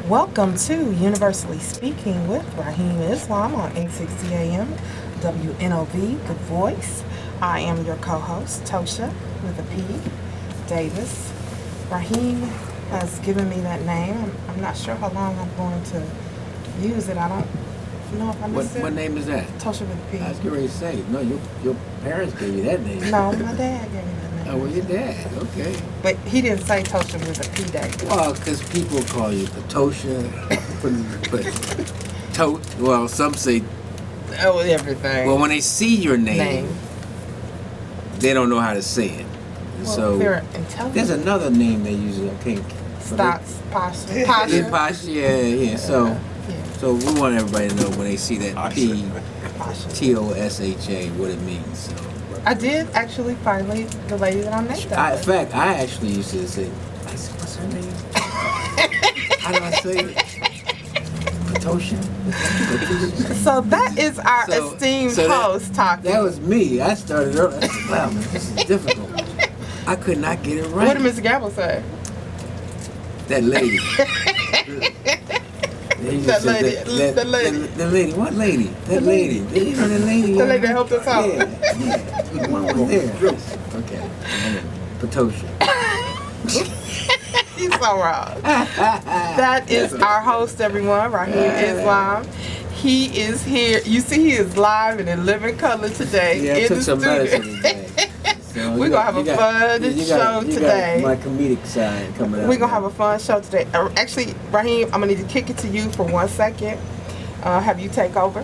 Welcome to Universally Speaking with Rahim Islam on 860 AM WNOV, The Voice. I am your co-host, Ptosha, with a P, Davis. Rahim has given me that name. I'm not sure how long I'm going to use it. I don't know if I missed it. What name is that? Ptosha with a P. I was getting ready to say, no, your parents gave you that name. No, my dad gave me that name. Oh, well, your dad, okay. But he didn't say Ptosha with a P, Davis. Well, because people call you Ptosha, well, some say, Oh, everything. well, when they see your name, they don't know how to say it. Well, So they're intelligent. there's another name they use, I think. Stocks, Pasha. Yeah, Pasha, yeah. So we want everybody to know when they see that P, Pasha. Tosha, what it means. So. I did actually finally the lady that I met that In fact, I actually used to say, what's her name? How do I say it? Ptosha. So that is our esteemed host talking. That was me. I started early. I said, wow, man, this is difficult. I could not get it right. What did Mr. Gamble say? That lady. That lady. The lady. What lady? That lady. You know the lady. The lady that helped us out. Yeah. The one was there. Okay. Ptosha. He's so wrong. That is our host, everyone, Rahim Islam. He is here. You see, he is live and in living color today. Yeah, I in took the some studio. medicine today. So We're going to have a fun show today. My comedic side coming out. We're going to have a fun show today. Actually, Rahim, I'm going to need to kick it to you for 1 second. Have you take over?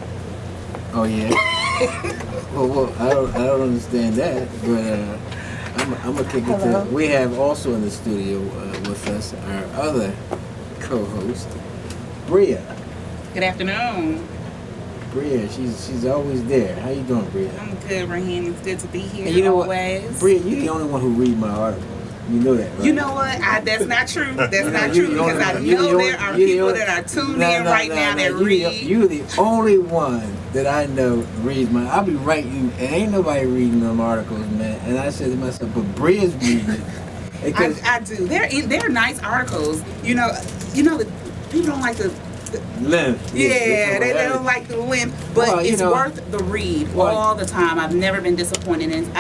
Oh, yeah? well, I don't understand that, but I'm going to kick it to... We have also in the studio with us our other co-host, Bria. Good afternoon. Bria, she's always there. How you doing, Bria? I'm good, Rahim. It's good to be here And you know always. What? Bria, you're the only one who read my articles. You know that, right? You know what? That's not true. That's not true because I know there are people that are tuned in right now that read. You're the only one that I know reads my... I'll be writing, and ain't nobody reading them articles, man. And I said to myself, but Bria's reading it. I do. They're nice articles. You know that people don't like the length. Yeah, they don't like the length, but it's worth the read all the time. I've never been disappointed. And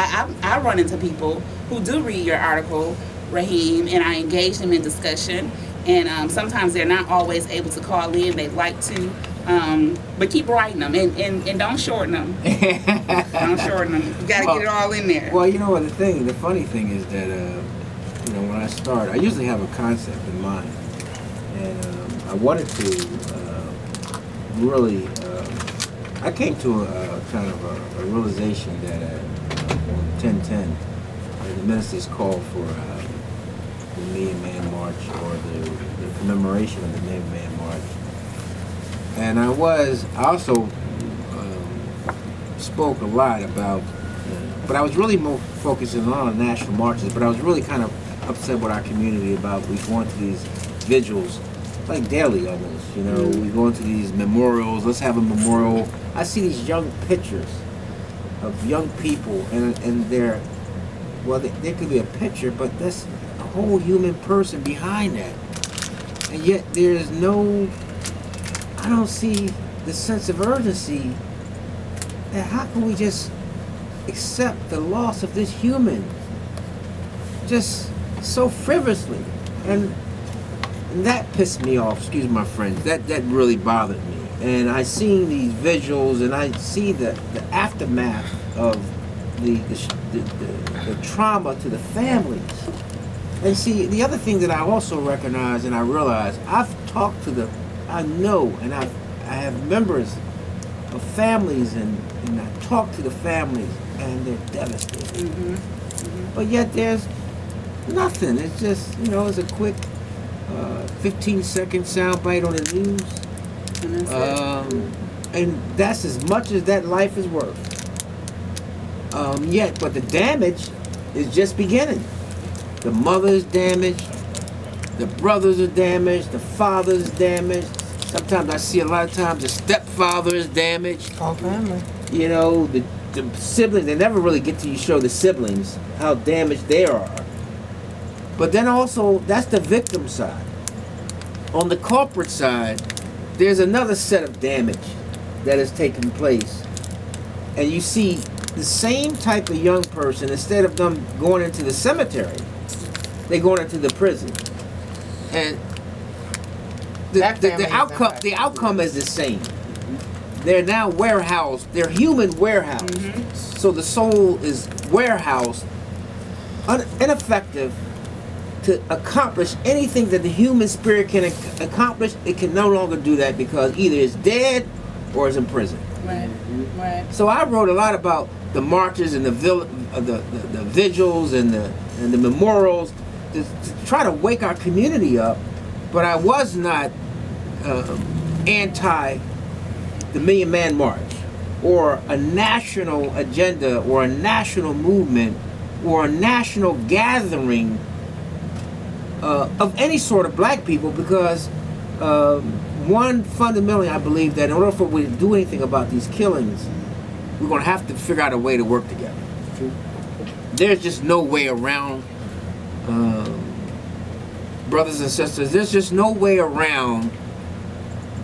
I run into people who do read your article, Rahim, and I engage them in discussion. And sometimes they're not always able to call in. They'd like to, but keep writing them and don't shorten them. Don't shorten them. You got to get it all in there. Well, you know what the funny thing is that when I start, I usually have a concept in mind, and I wanted to really. I came to a kind of a realization that on 10/10, the ministers called for the Million Man March or the commemoration of the Million Man March, and I also spoke a lot about, but I was really more focusing on national marches. But I was really kind of upset with our community about we going to these vigils. Like daily almost, we go into these memorials, let's have a memorial. I see these young pictures of young people and they're, there could be a picture, but that's a whole human person behind that. And yet I don't see the sense of urgency that how can we just accept the loss of this human just so frivolously. And that pissed me off, excuse my French. That really bothered me. And I seen these visuals, and I see the aftermath of the trauma to the families. And see, the other thing that I also recognize and I realize, I know, and I have members of families, and I talk to the families, and they're devastated. Mm-hmm. Mm-hmm. But yet there's nothing. It's just, it's a quick 15-second soundbite on the news, and that's as much as that life is worth. But the damage is just beginning. The mother is damaged, the brothers are damaged, the father is damaged. Sometimes I see a lot of times the stepfather is damaged. Whole family. The siblings, they never really get to show the siblings how damaged they are. But then also, that's the victim side. on the corporate side, there's another set of damage that is taking place. And you see the same type of young person, instead of them going into the cemetery, they're going into the prison. And the outcome is the same. They're now warehoused. They're human warehoused. So the soul is warehoused, ineffective to accomplish anything that the human spirit can accomplish. It can no longer do that because either it's dead or it's in prison. Right. So I wrote a lot about the marches and the vigils and the memorials to try to wake our community up. But I was not anti the Million Man March or a national agenda or a national movement or a national gathering of any sort of black people, because one, fundamentally, I believe that in order for we to do anything about these killings, we're going to have to figure out a way to work together. There's just no way around, brothers and sisters, there's just no way around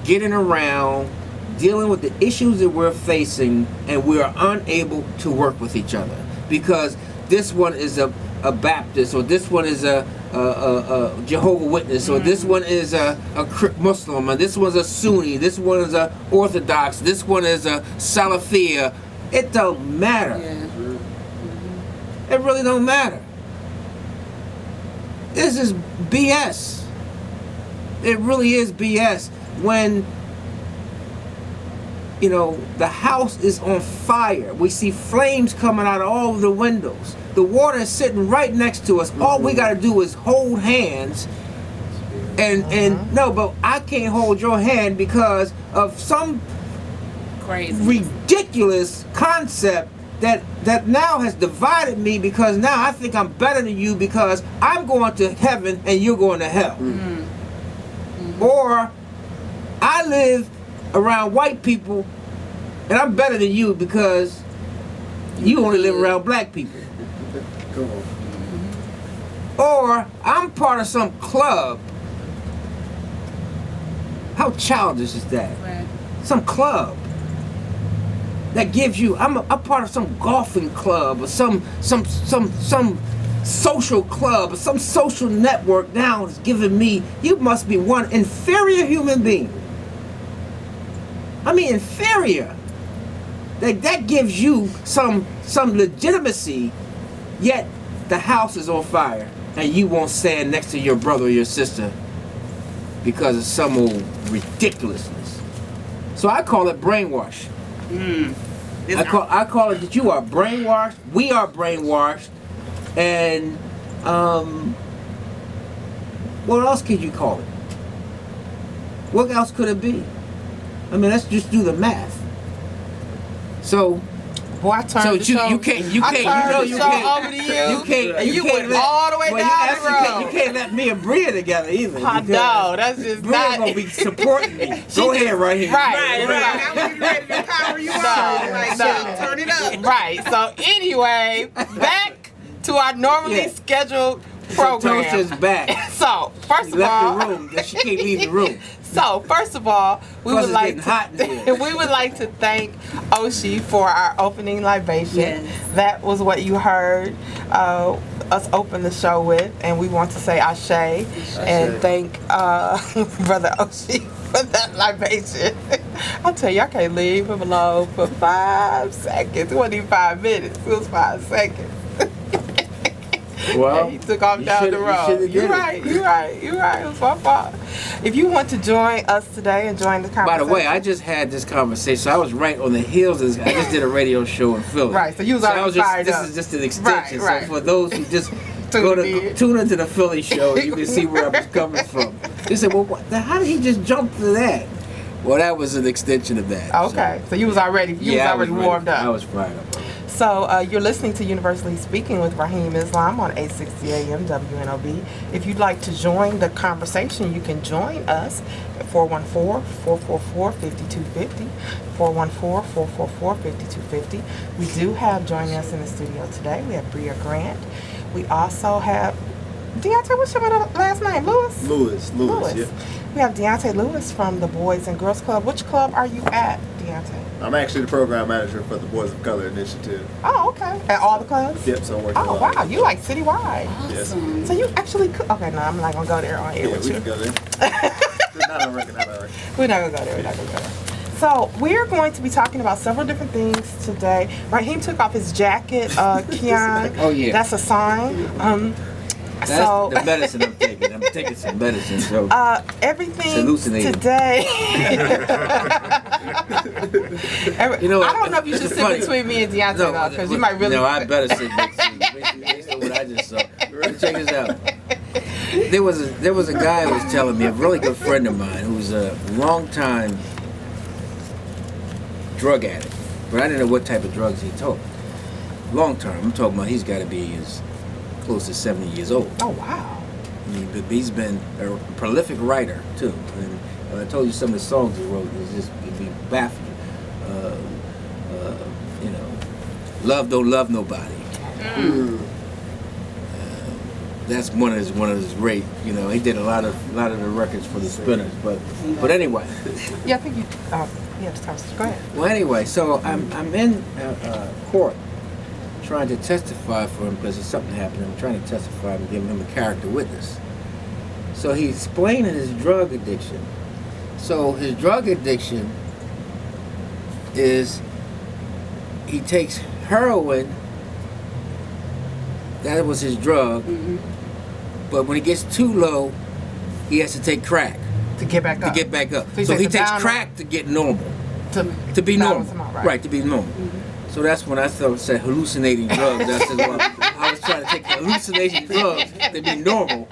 getting around, dealing with the issues that we're facing, and we're unable to work with each other. Because this one is a Baptist, or this one is a Jehovah's Witness, or this one is a Muslim, and this one's a Sunni, this one is a Orthodox, this one is a Salafia. It don't matter. It really don't matter. This is BS. It really is BS. When, you know, the house is on fire, we see flames coming out of all of the windows. The water is sitting right next to us. All we got to do is hold hands. And no, but I can't hold your hand because of some crazy, ridiculous concept that now has divided me, because now I think I'm better than you because I'm going to heaven and you're going to hell. Or I live around white people and I'm better than you because you only live around black people. Or I'm part of some club. How childish is that? Right. Some club that gives you, I'm part of some golfing club or some social club or some social network now is giving me, you must be one inferior human being. I mean inferior. That gives you some legitimacy, yet the house is on fire and you won't stand next to your brother or your sister because of some old ridiculousness. So I call it brainwash. I call it that you are brainwashed, we are brainwashed, and what else could you call it? What else could it be? I mean, let's just do the math. So, boy, I turned the show. You can't all the way down the road. You can't let me and Bria together either. I know, that's just Bria not. gonna be supporting me. Go ahead, right here. Right. I was ready to power you on. Turn it up. Right. So anyway, back to our normally scheduled program. Ptosha's back. So first She of left all, the room. She can't leave the room. So first of all, we Plus would it's like getting hot in here. we would like to thank Oshi for our opening libation. Yes. That was what you heard us open the show with, and we want to say Ashe and thank Brother Oshi for that libation. I tell you, I can't leave him alone for 5 seconds. It wasn't even 5 minutes. It was 5 seconds. Well, and he took off down the road. You're right. It was my fault. If you want to join us today and join the conversation. By the way, I just had this conversation. I was right on the heels of this. I just did a radio show in Philly. Right, so you was already fired up. This is just an extension. Right. So for those who just tune into the Philly show, you can see where I was coming from. They said, well, how did he just jump to that? Well, that was an extension of that. Okay, so you was already warmed up. I was fired up. So you're listening to Universally Speaking with Rahim Islam on 860 AM WNOB. If you'd like to join the conversation, you can join us at 414-444-5250, 414-444-5250. We do have joining us in the studio today. We have Bria Grant. We also have Deontay, what's your last name? Lewis? Lewis, yeah. We have Deontay Lewis from the Boys and Girls Club. Which club are you at, Deontay? I'm actually the program manager for the Boys of Color Initiative. Oh, okay. At all the clubs? Yep, so I'm working Oh, wow. You like citywide. Awesome. Yes. So you actually could. Okay, no, I'm not going to go there on air Yeah, with we you. can go there. Not on record. We're not going to go there. So we're going to be talking about several different things today. Rahim took off his jacket. Keon. Oh, yeah. That's a sign. That's So the medicine I'm taking. I'm taking some medicine. So everything It's hallucinating. today. You know, I don't know if you should it's sit funny. between me and Deontay though, because you might really. No, I better sit next to you. Based on what I just saw. Check this out. There was a guy who was telling me, a really good friend of mine, who's a long time drug addict, but I didn't know what type of drugs he took. Long term, I'm talking about he's got to be close to 70 years old. Oh wow. I mean, but he's been a prolific writer too. And I told you some of the songs he wrote. It'd be baffling. You know, love don't love nobody. That's one of his great. You know, he did a lot of the records for the Spinners. But anyway. Yeah, I think you. Yeah, just go ahead. Well, anyway, so I'm in court trying to testify for him because something happened. I'm trying to testify and give him a character witness. So he's explaining his drug addiction. So his drug addiction is he takes heroin. That was his drug. Mm-hmm. But when he gets too low, he has to take crack To get back up. to get back up. So he So takes he it takes down crack to get normal. To be balance normal. him out, Right, to be normal. So that's when I said hallucinating drugs. I said, well, I was trying to take hallucinating drugs to be normal.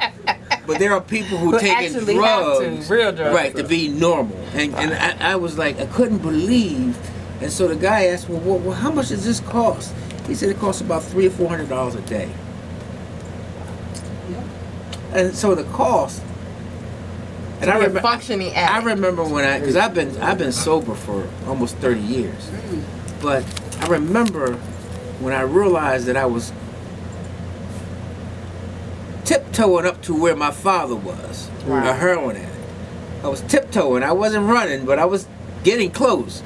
But there are people who Who take actually drugs, have to, real drugs. right, to be normal. And I was like, I couldn't believe. And so the guy asked, well, how much does this cost? He said it costs about $300 or $400 a day. And so the cost. And I remember functioning I addict. remember when because I've been sober for almost 30 years. But I remember when I realized that I was tiptoeing up to where my father was, Wow. a heroin addict. I was tiptoeing. I wasn't running, but I was getting close.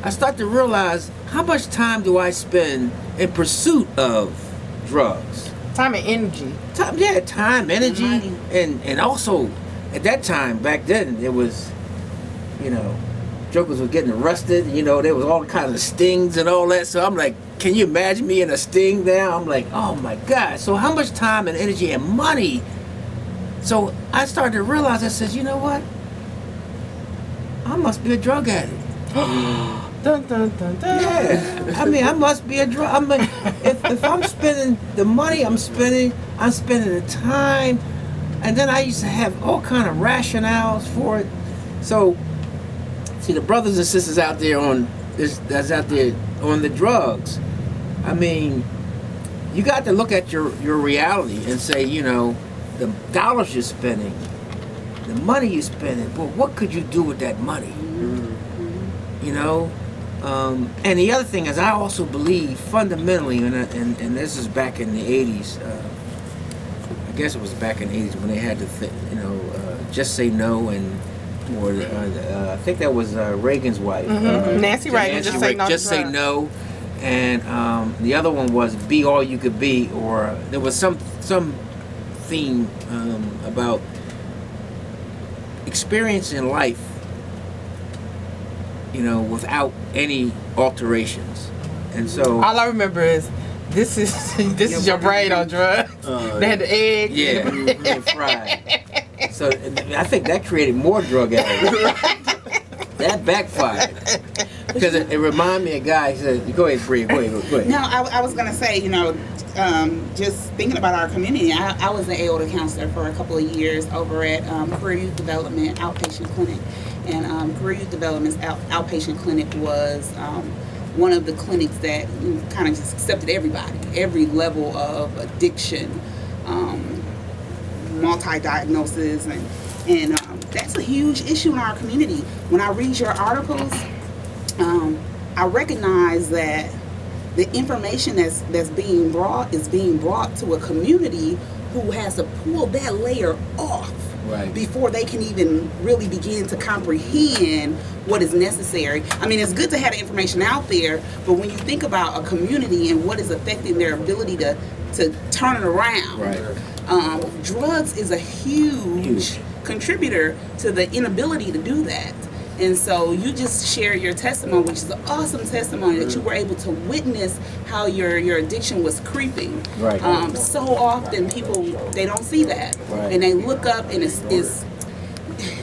I started to realize how much time do I spend in pursuit of drugs? Time and energy. Time, energy, Money. and also at that time back then it was, you know, jokers were getting arrested. You know, there was all kinds of stings and all that. So I'm like, can you imagine me in a sting now? I'm like, oh my God. So how much time and energy and money? So I started to realize, I said, you know what? I must be a drug addict. Dun, dun, dun, dun. Yeah, I mean, I must be a drug. I mean, if I'm spending the money I'm spending the time, and then I used to have all kind of rationales for it. So, see, the brothers and sisters out there that's out there on the drugs. I mean, you got to look at your reality and say, you know, the dollars you're spending, the money you're spending. Well, what could you do with that money? You know. And the other thing is, I also believe fundamentally, and this is back in the 80s, I guess it was back in the 80s when they had to, just say no, or I think that was Reagan's wife. Nancy Reagan, just say no to Just say drugs. no. And the other one was be all you could be, or there was some theme about experiencing life, you know, without any alterations. And so All I remember is this is your brain on drugs. They had the egg. yeah, fried. So I think that created more drug addicts. That backfired. Because it reminded me of a guy. He said, "Go ahead, Bria. Go ahead." No, I was gonna say, just thinking about our community. I was an AOTA counselor for a couple of years over at Career Youth Development Outpatient Clinic, and Career Youth Development's outpatient clinic was one of the clinics that kind of just accepted everybody, every level of addiction, multi-diagnosis, and that's a huge issue in our community. When I read your articles, I recognize that the information that's being brought is being brought to a community who has to pull that layer off before they can even really begin to comprehend what is necessary. I mean, it's good to have the information out there, but when you think about a community and what is affecting their ability to turn it around, drugs is a huge contributor to the inability to do that. And so you just share your testimony, which is an awesome testimony that you were able to witness how your addiction was creeping. So often people, they don't see that. And they look up and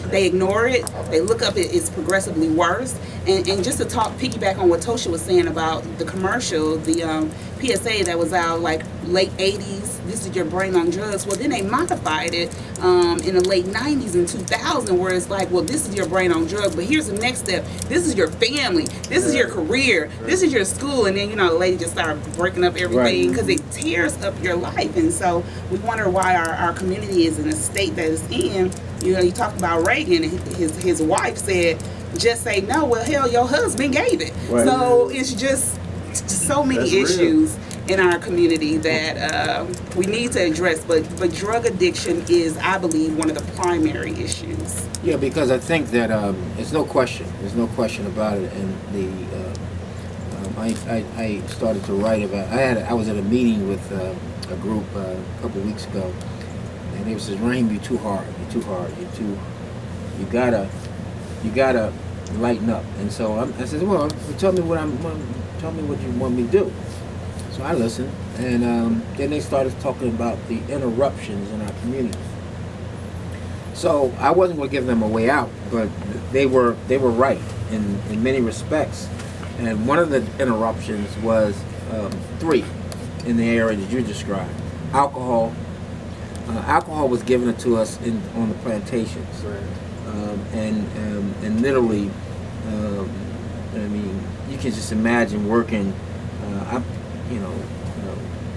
they ignore it. They look up, it's progressively worse. And just to piggyback on what Ptosha was saying about the commercial, the PSA that was out like late 80s, this is your brain on drugs. Well, then they modified it in the late 90s and 2000, where it's like, well, this is your brain on drugs, but here's the next step. This is your family. This is your career. This is your school. And then, the lady just started breaking up everything because it tears up your life. And so we wonder why our community is in the state that it's in. You talked about Reagan, and his wife said, just say no. Well, hell, your husband gave it. So it's just so many issues in our community that we need to address. But drug addiction is, I believe, one of the primary issues. Yeah, because I think that there's no question about it. And I started to write about. I was at a meeting with a group a couple weeks ago, and they said, "Rahim, you're too hard. You gotta lighten up." And so I said, "Well, tell me what you want me to do." So I listened, and then they started talking about the interruptions in our community. So I wasn't going to give them a way out, but they were right in many respects. And one of the interruptions was three in the area that you described. Alcohol. Alcohol was given to us on the plantations, and literally, I mean, you can just imagine working.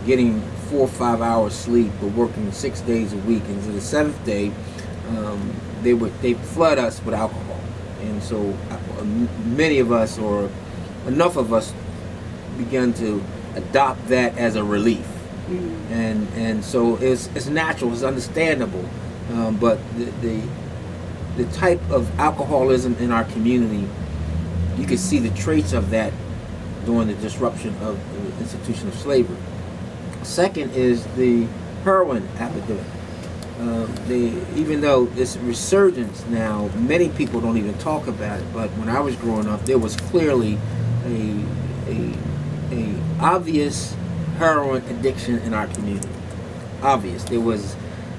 Getting 4 or 5 hours sleep, but working 6 days a week, and to the seventh day, they flood us with alcohol, and so many of us, or enough of us, began to adopt that as a relief. And so it's natural, it's understandable, but the type of alcoholism in our community, you can see the traits of that during the disruption of the institution of slavery. Second is the heroin epidemic. Even though it's resurgence now, many people don't even talk about it, but when I was growing up, there was clearly a obvious heroin addiction in our community. Obvious. There was.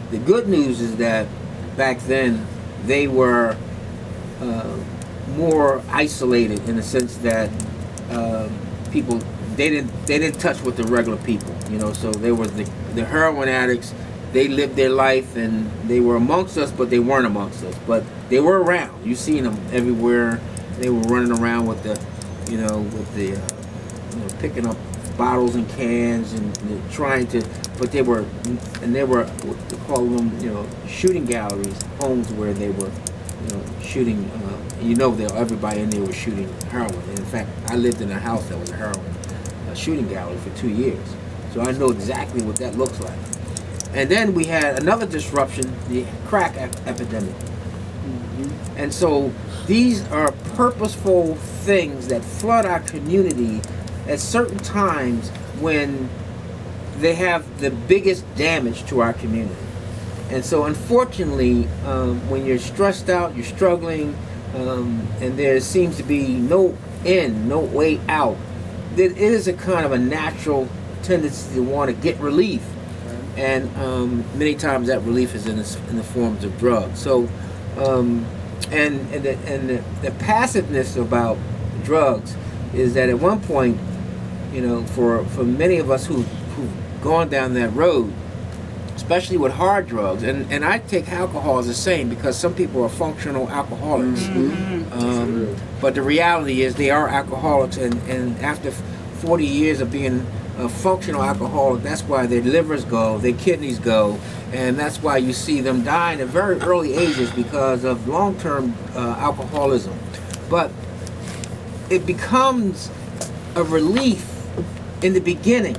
The good news is that back then they were more isolated in the sense that people they didn't touch with the regular people. So there was the heroin addicts. They lived their life and they were amongst us, but they weren't amongst us. But they were around. You seen them everywhere. They were running around with the picking up bottles and cans and trying to, but they were what they call them, shooting galleries, homes where they were, shooting. Everybody in there was shooting heroin. And in fact, I lived in a house that was a heroin shooting gallery for 2 years, so I know exactly what that looks like. And then we had another disruption, the crack epidemic. And so these are purposeful things that flood our community at certain times when they have the biggest damage to our community. And so unfortunately, when you're stressed out, you're struggling, and there seems to be no end, no way out, it is a kind of a natural tendency to want to get relief. And many times that relief is in the forms of drugs. So, and the passiveness about drugs is that at one point, for many of us who've gone down that road, especially with hard drugs, and I take alcohol as the same because some people are functional alcoholics. But the reality is they are alcoholics, and after 40 years of being a functional alcoholic, that's why their livers go, their kidneys go, and that's why you see them dying at very early ages because of long-term alcoholism. But it becomes a relief in the beginning,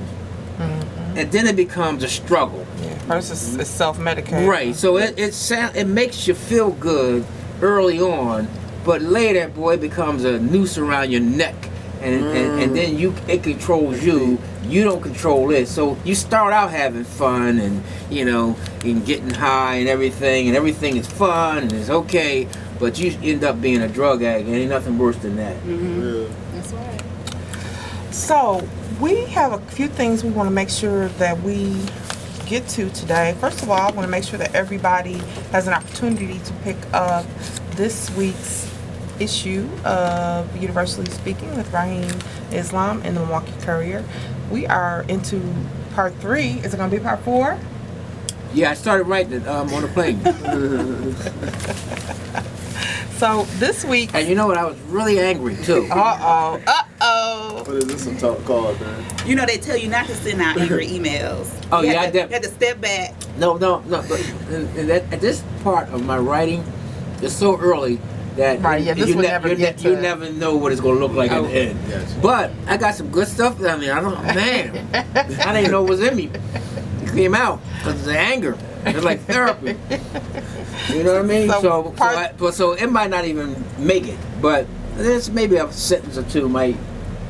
and then it becomes a struggle. versus it's self-medicating. Right. So it makes you feel good early on, but later, boy, it becomes a noose around your neck, and then it controls you. You don't control it. So you start out having fun and and getting high and everything is fun and it's okay, but you end up being a drug addict, and ain't nothing worse than that. Mm-hmm. That's right. So we have a few things we want to make sure that we get to today. First of all, I want to make sure that everybody has an opportunity to pick up this week's issue of Universally Speaking with Rahim Islam in the Milwaukee Courier. We are into part 3. Is it going to be part 4? Yeah, I started writing it on the plane. So this week, And you know what? I was really angry too. uh-oh. What is this some talk called, man? You know they tell you not to send out angry emails. Oh, You yeah, have to- I def- You have to step back. No. But at this part of my writing, it's so early that Right, yeah, this you, will never get to- you never know what it's going to look like at the end. Gotcha. But I got some good stuff down there. Man, I didn't know what was in me. It came out because of the anger. It's like therapy. You know what I mean? So it might not even make it, but there's maybe a sentence or two might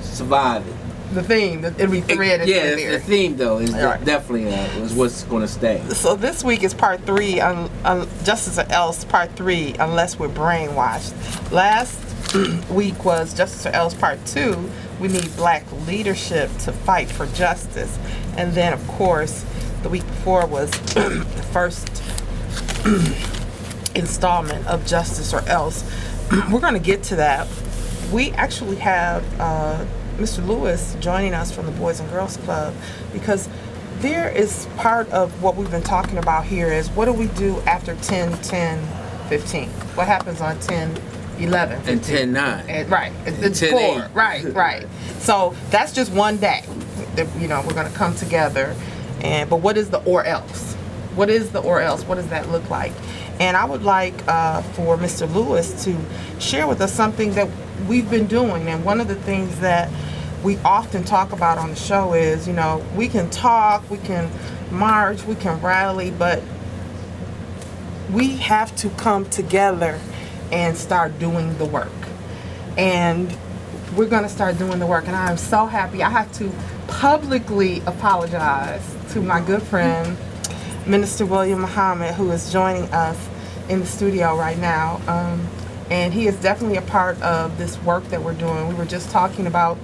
survive it. The theme, it'll be threaded Yeah, in there. the theme though is Right. definitely is what's going to stay. So this week is part 3, Justice or Else part 3, Unless We're Brainwashed. Last week was Justice or Else part 2, We Need Black Leadership to Fight for Justice. And then, of course, the week before was the first installment of Justice or Else. We're going to get to that. We actually have Mr. Lewis joining us from the Boys and Girls Club, because there is part of what we've been talking about here is what do we do after 10, 10, 15? What happens on 10, 11, 15? And 10, 9. And, right. It's 10, 4. 8. Right. So that's just one day that, we're going to come together. But what is the or else? What is the or else? What does that look like? And I would like for Mr. Lewis to share with us something that we've been doing. And one of the things that we often talk about on the show is, we can talk, we can march, we can rally, but we have to come together and start doing the work. And we're going to start doing the work. And I'm so happy. I have to publicly apologize to my good friend, Minister William Muhammad, who is joining us in the studio right now. And he is definitely a part of this work that we're doing. We were just talking about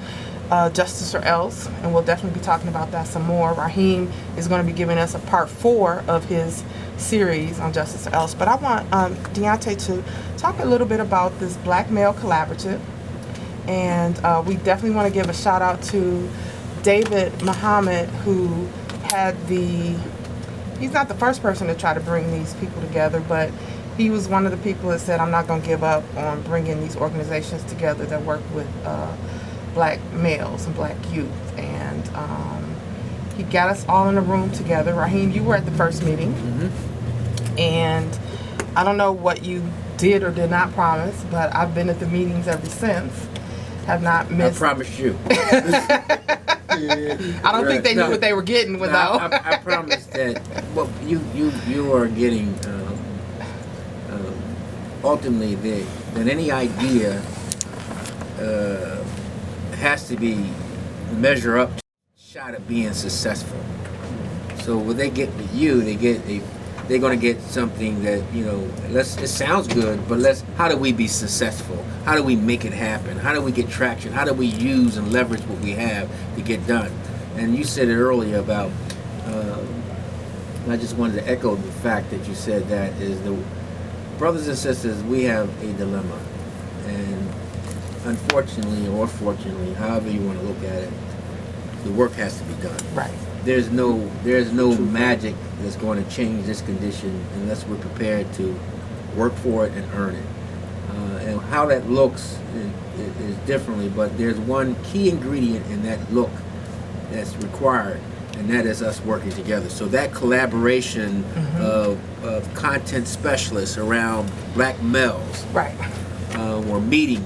Justice or Else, and we'll definitely be talking about that some more. Rahim is going to be giving us a part 4 of his series on Justice or Else. But I want Deontay to talk a little bit about this Black Male Collaborative. And we definitely want to give a shout out to David Muhammad, who had he's not the first person to try to bring these people together, but he was one of the people that said, I'm not going to give up on bringing these organizations together that work with black males and black youth. And he got us all in a room together. Rahim, you were at the first meeting. Mm-hmm. And I don't know what you did or did not promise, but I've been at the meetings ever since. Have not missed. I promise you. I don't think they knew what they were getting without. I promise that you are getting ultimately that any idea has to be measure up to a shot at being successful. So when they get with you, they're going to get something that, it sounds good, but how do we be successful? How do we make it happen? How do we get traction? How do we use and leverage what we have to get done? And you said it earlier about, I just wanted to echo the fact that you said that is the brothers and sisters, we have a dilemma. And unfortunately or fortunately, however you want to look at it, the work has to be done. Right. There's no magic that's going to change this condition unless we're prepared to work for it and earn it. And how that looks is differently, but there's one key ingredient in that look that's required, and that is us working together. So that collaboration of content specialists around black males, Right. were meeting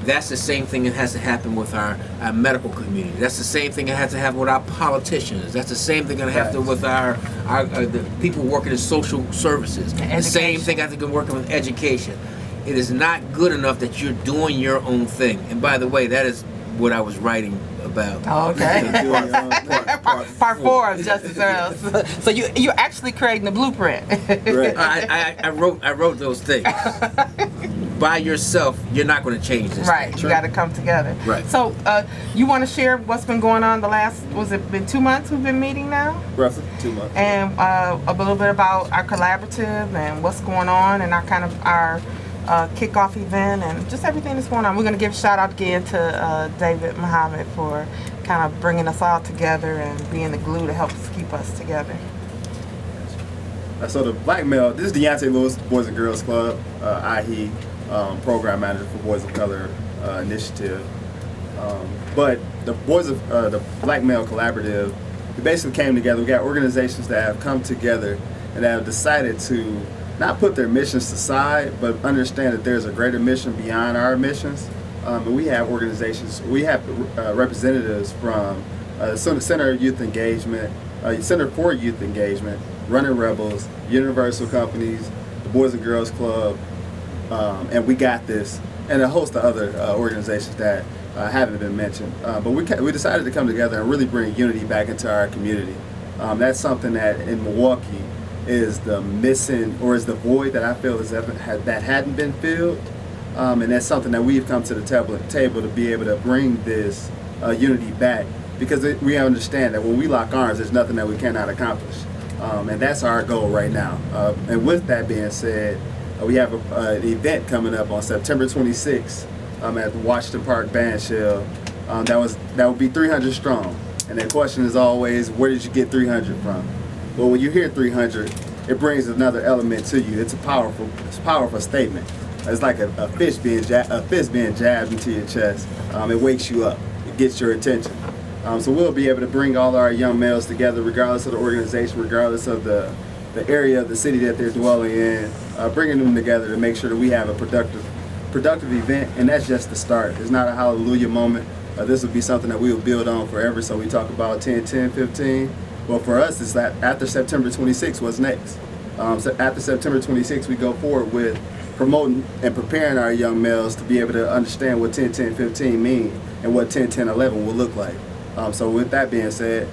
That's the same thing that has to happen with our medical community. That's the same thing that has to happen with our politicians. That's the same thing that has to with our the people working in social services. The same thing has to be working with education. It is not good enough that you're doing your own thing. And by the way, that is what I was writing about. Oh, okay. Part 4 of Justice Earl. So you're actually creating the blueprint. Right. I wrote those things. By yourself, you're not going to change this. Right. thing. You got to come together. Right. So you want to share what's been going on the last, was it been 2 months we've been meeting now? Roughly 2 months. And a little bit about our collaborative and what's going on and our kickoff event and just everything that's going on. We're going to give a shout out again to David Muhammad for kind of bringing us all together and being the glue to help us keep us together. So the Black Male, this is Deontay Lewis, Boys and Girls Club, IHE, program manager for Boys of Color initiative. But the the Black Male Collaborative, we basically came together. We got organizations that have come together and that have decided to not put their missions aside, but understand that there's a greater mission beyond our missions. And we have organizations, we have representatives from Center of Youth Engagement, Center for Youth Engagement, Running Rebels, Universal Companies, the Boys and Girls Club, and We Got This, and a host of other organizations that haven't been mentioned. But we decided to come together and really bring unity back into our community. That's something that in Milwaukee is the missing, or is the void that I feel that hadn't been filled. And that's something that we've come to the table to be able to bring this unity back, because we understand that when we lock arms, there's nothing that we cannot accomplish. And that's our goal right now. And with that being said, we have an event coming up on September 26th at the Washington Park Band Shell. That will be 300 strong. And the question is always, where did you get 300 from? Well, when you hear 300, it brings another element to you. It's a powerful statement. It's like a fist being jabbed into your chest. It wakes you up. It gets your attention. So we'll be able to bring all our young males together, regardless of the organization, regardless of the area of the city that they're dwelling in, bringing them together to make sure that we have a productive event. And that's just the start. It's not a hallelujah moment. This will be something that we will build on forever. So we talk about 10, 10, 15. Well, for us, it's that after September 26th, what's next? So after September 26th, we go forward with promoting and preparing our young males to be able to understand what 10, 10, 15 mean and what 10, 10, 11 will look like. So with that being said,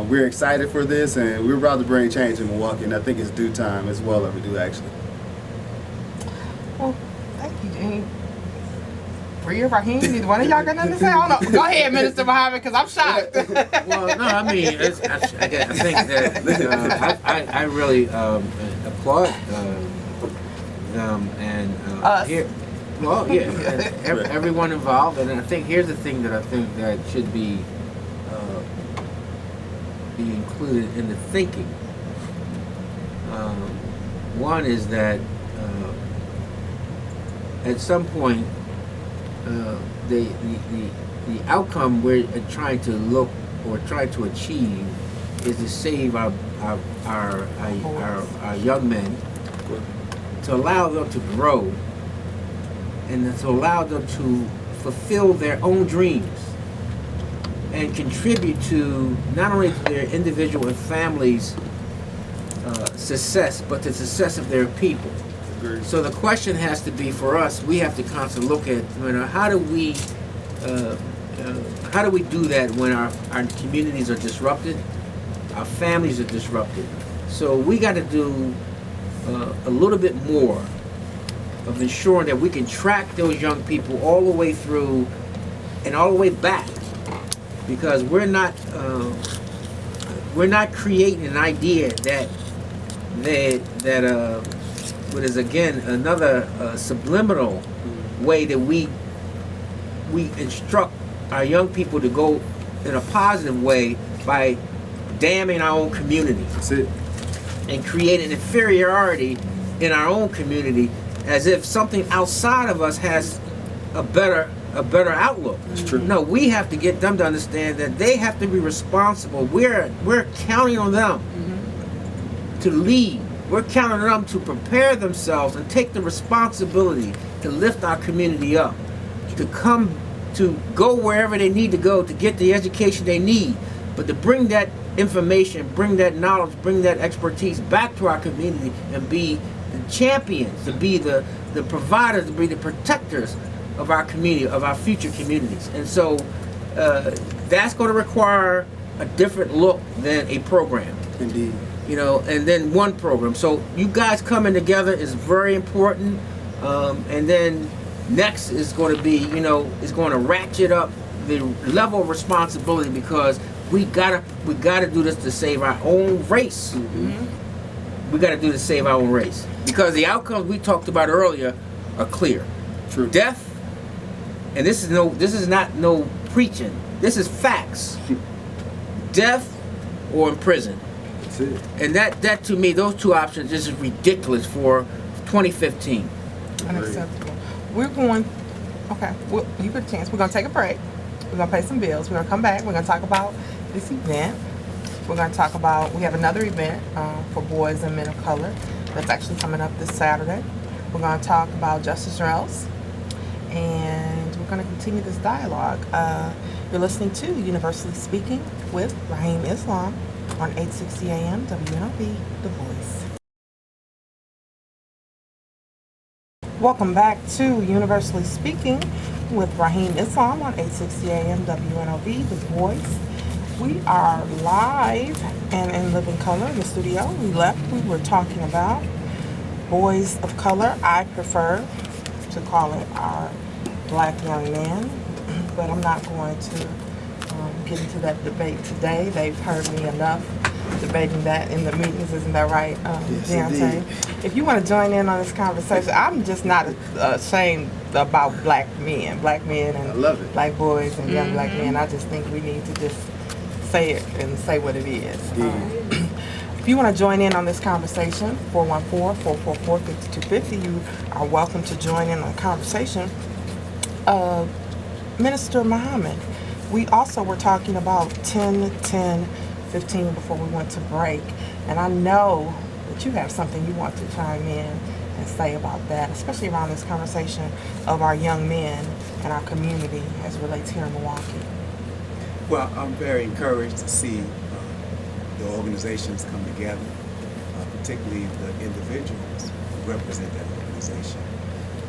we're excited for this, and we're about to bring change in Milwaukee, and I think it's due time as well overdue, actually. Well, thank you, Dean. Bria, Rahim, neither one of y'all got nothing to say? I don't know. Go ahead, Minister Muhammad, because I'm shocked. Well, no, I mean, I think that I really applaud them and Us. well, yeah, and everyone involved. And I think here's the thing that I think that should be included in the thinking. One is that at some point, the outcome we're trying to look or try to achieve is to save our young men, to allow them to grow, and to allow them to fulfill their own dreams and contribute to not only to their individual and families' success, but the success of their people. So the question has to be for us. We have to constantly look at, how do we do that when our communities are disrupted, our families are disrupted. So we got to do a little bit more of ensuring that we can track those young people all the way through and all the way back, because we're not creating an idea that what is again another subliminal way that we instruct our young people to go in a positive way by damning our own community. That's it. And creating inferiority in our own community as if something outside of us has a better outlook. It's true. No, we have to get them to understand that they have to be responsible. We're counting on them to lead. We're counting on them to prepare themselves and take the responsibility to lift our community up. to come to go wherever they need to go to get the education they need, but to bring that information, bring that knowledge, bring that expertise back to our community and be the champions, to be the providers, to be the protectors of our community, of our future communities. And so that's going to require a different look than a program. Indeed. You know, and then one program. So you guys coming together is very important. And then next is going to be, you know, is going to ratchet up the level of responsibility, because we gotta do this to save our own race. Mm-hmm. We gotta do this to save our own race, because the outcomes we talked about earlier are clear. True. Death, and this is not no preaching. This is facts. Death or in prison. That's it. And that to me, those two options is ridiculous for 2015. Unacceptable. We're going, okay, well, you get a chance. We're going to take a break. We're going to pay some bills. We're going to come back. We're going to talk about this event. We're going to talk about, we have another event for boys and men of color that's actually coming up this Saturday. We're going to talk about Justice or Else. And we're going to continue this dialogue. You're listening to Universally Speaking with Rahim Islam on 860 AM WNOB, The Voice. Welcome back to Universally Speaking with Rahim Islam on 860 AM WNOB, The Voice. We are live and in living color in the studio. We were talking about boys of color. I prefer to call it our black young man, but I'm not going to get into that debate today. They've heard me enough debating that in the meetings. Isn't that right, Deontay? If you want to join in on this conversation, I'm just not ashamed about black men and black boys and young black men. I just think we need to just say it and say what it is. If you want to join in on this conversation, 414-444-5250, you are welcome to join in on the conversation. Minister Muhammad, we also were talking about 10-10-15 before we went to break, and I know that you have something you want to chime in and say about that, especially around this conversation of our young men and our community as it relates here in Milwaukee. Well, I'm very encouraged to see the organizations come together, particularly the individuals who represent that organization,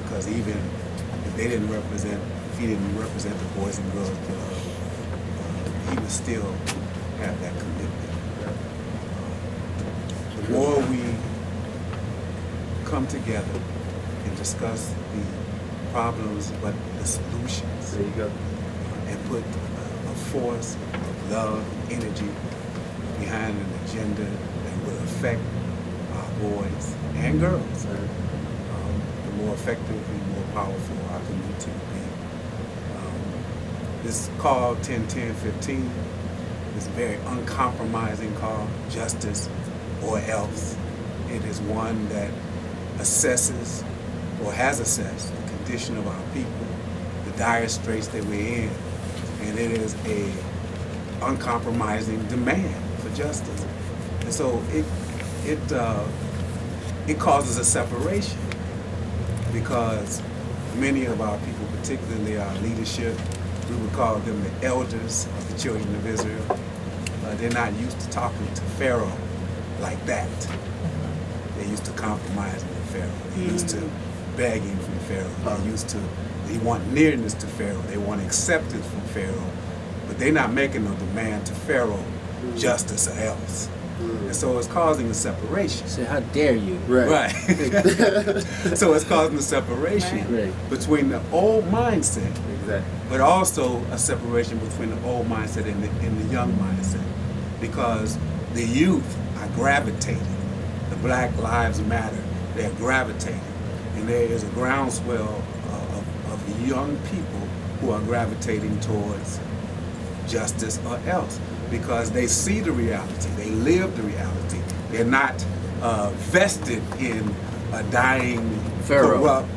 because even if he didn't represent the Boys and Girls Club, he would still have that commitment. The more we come together and discuss the problems, but the solutions, There you go. and put a force of love, energy behind an agenda that will affect our boys and girls, the more effective and more powerful our community will be. This call 10-10-15 is a very uncompromising call, justice or else. It is one that assesses or has assessed the condition of our people, the dire straits that we're in, and it is a uncompromising demand for justice. And so it causes a separation, because many of our people, particularly our leadership, we would call them the elders of the children of Israel. They're not used to talking to Pharaoh like that. They're used to compromising with Pharaoh. They're used to begging from Pharaoh. They want nearness to Pharaoh. They want acceptance from Pharaoh. But they're not making no demand to Pharaoh, justice or else. And so it's causing a separation. Say, how dare you? Right. So it's causing a separation between the old mindset, but also a separation between the old mindset and the young mindset, because the youth are gravitating. The Black Lives Matter, they're gravitating. And there is a groundswell of young people who are gravitating towards justice or else, because they see the reality, they live the reality. They're not vested in a dying, corrupt,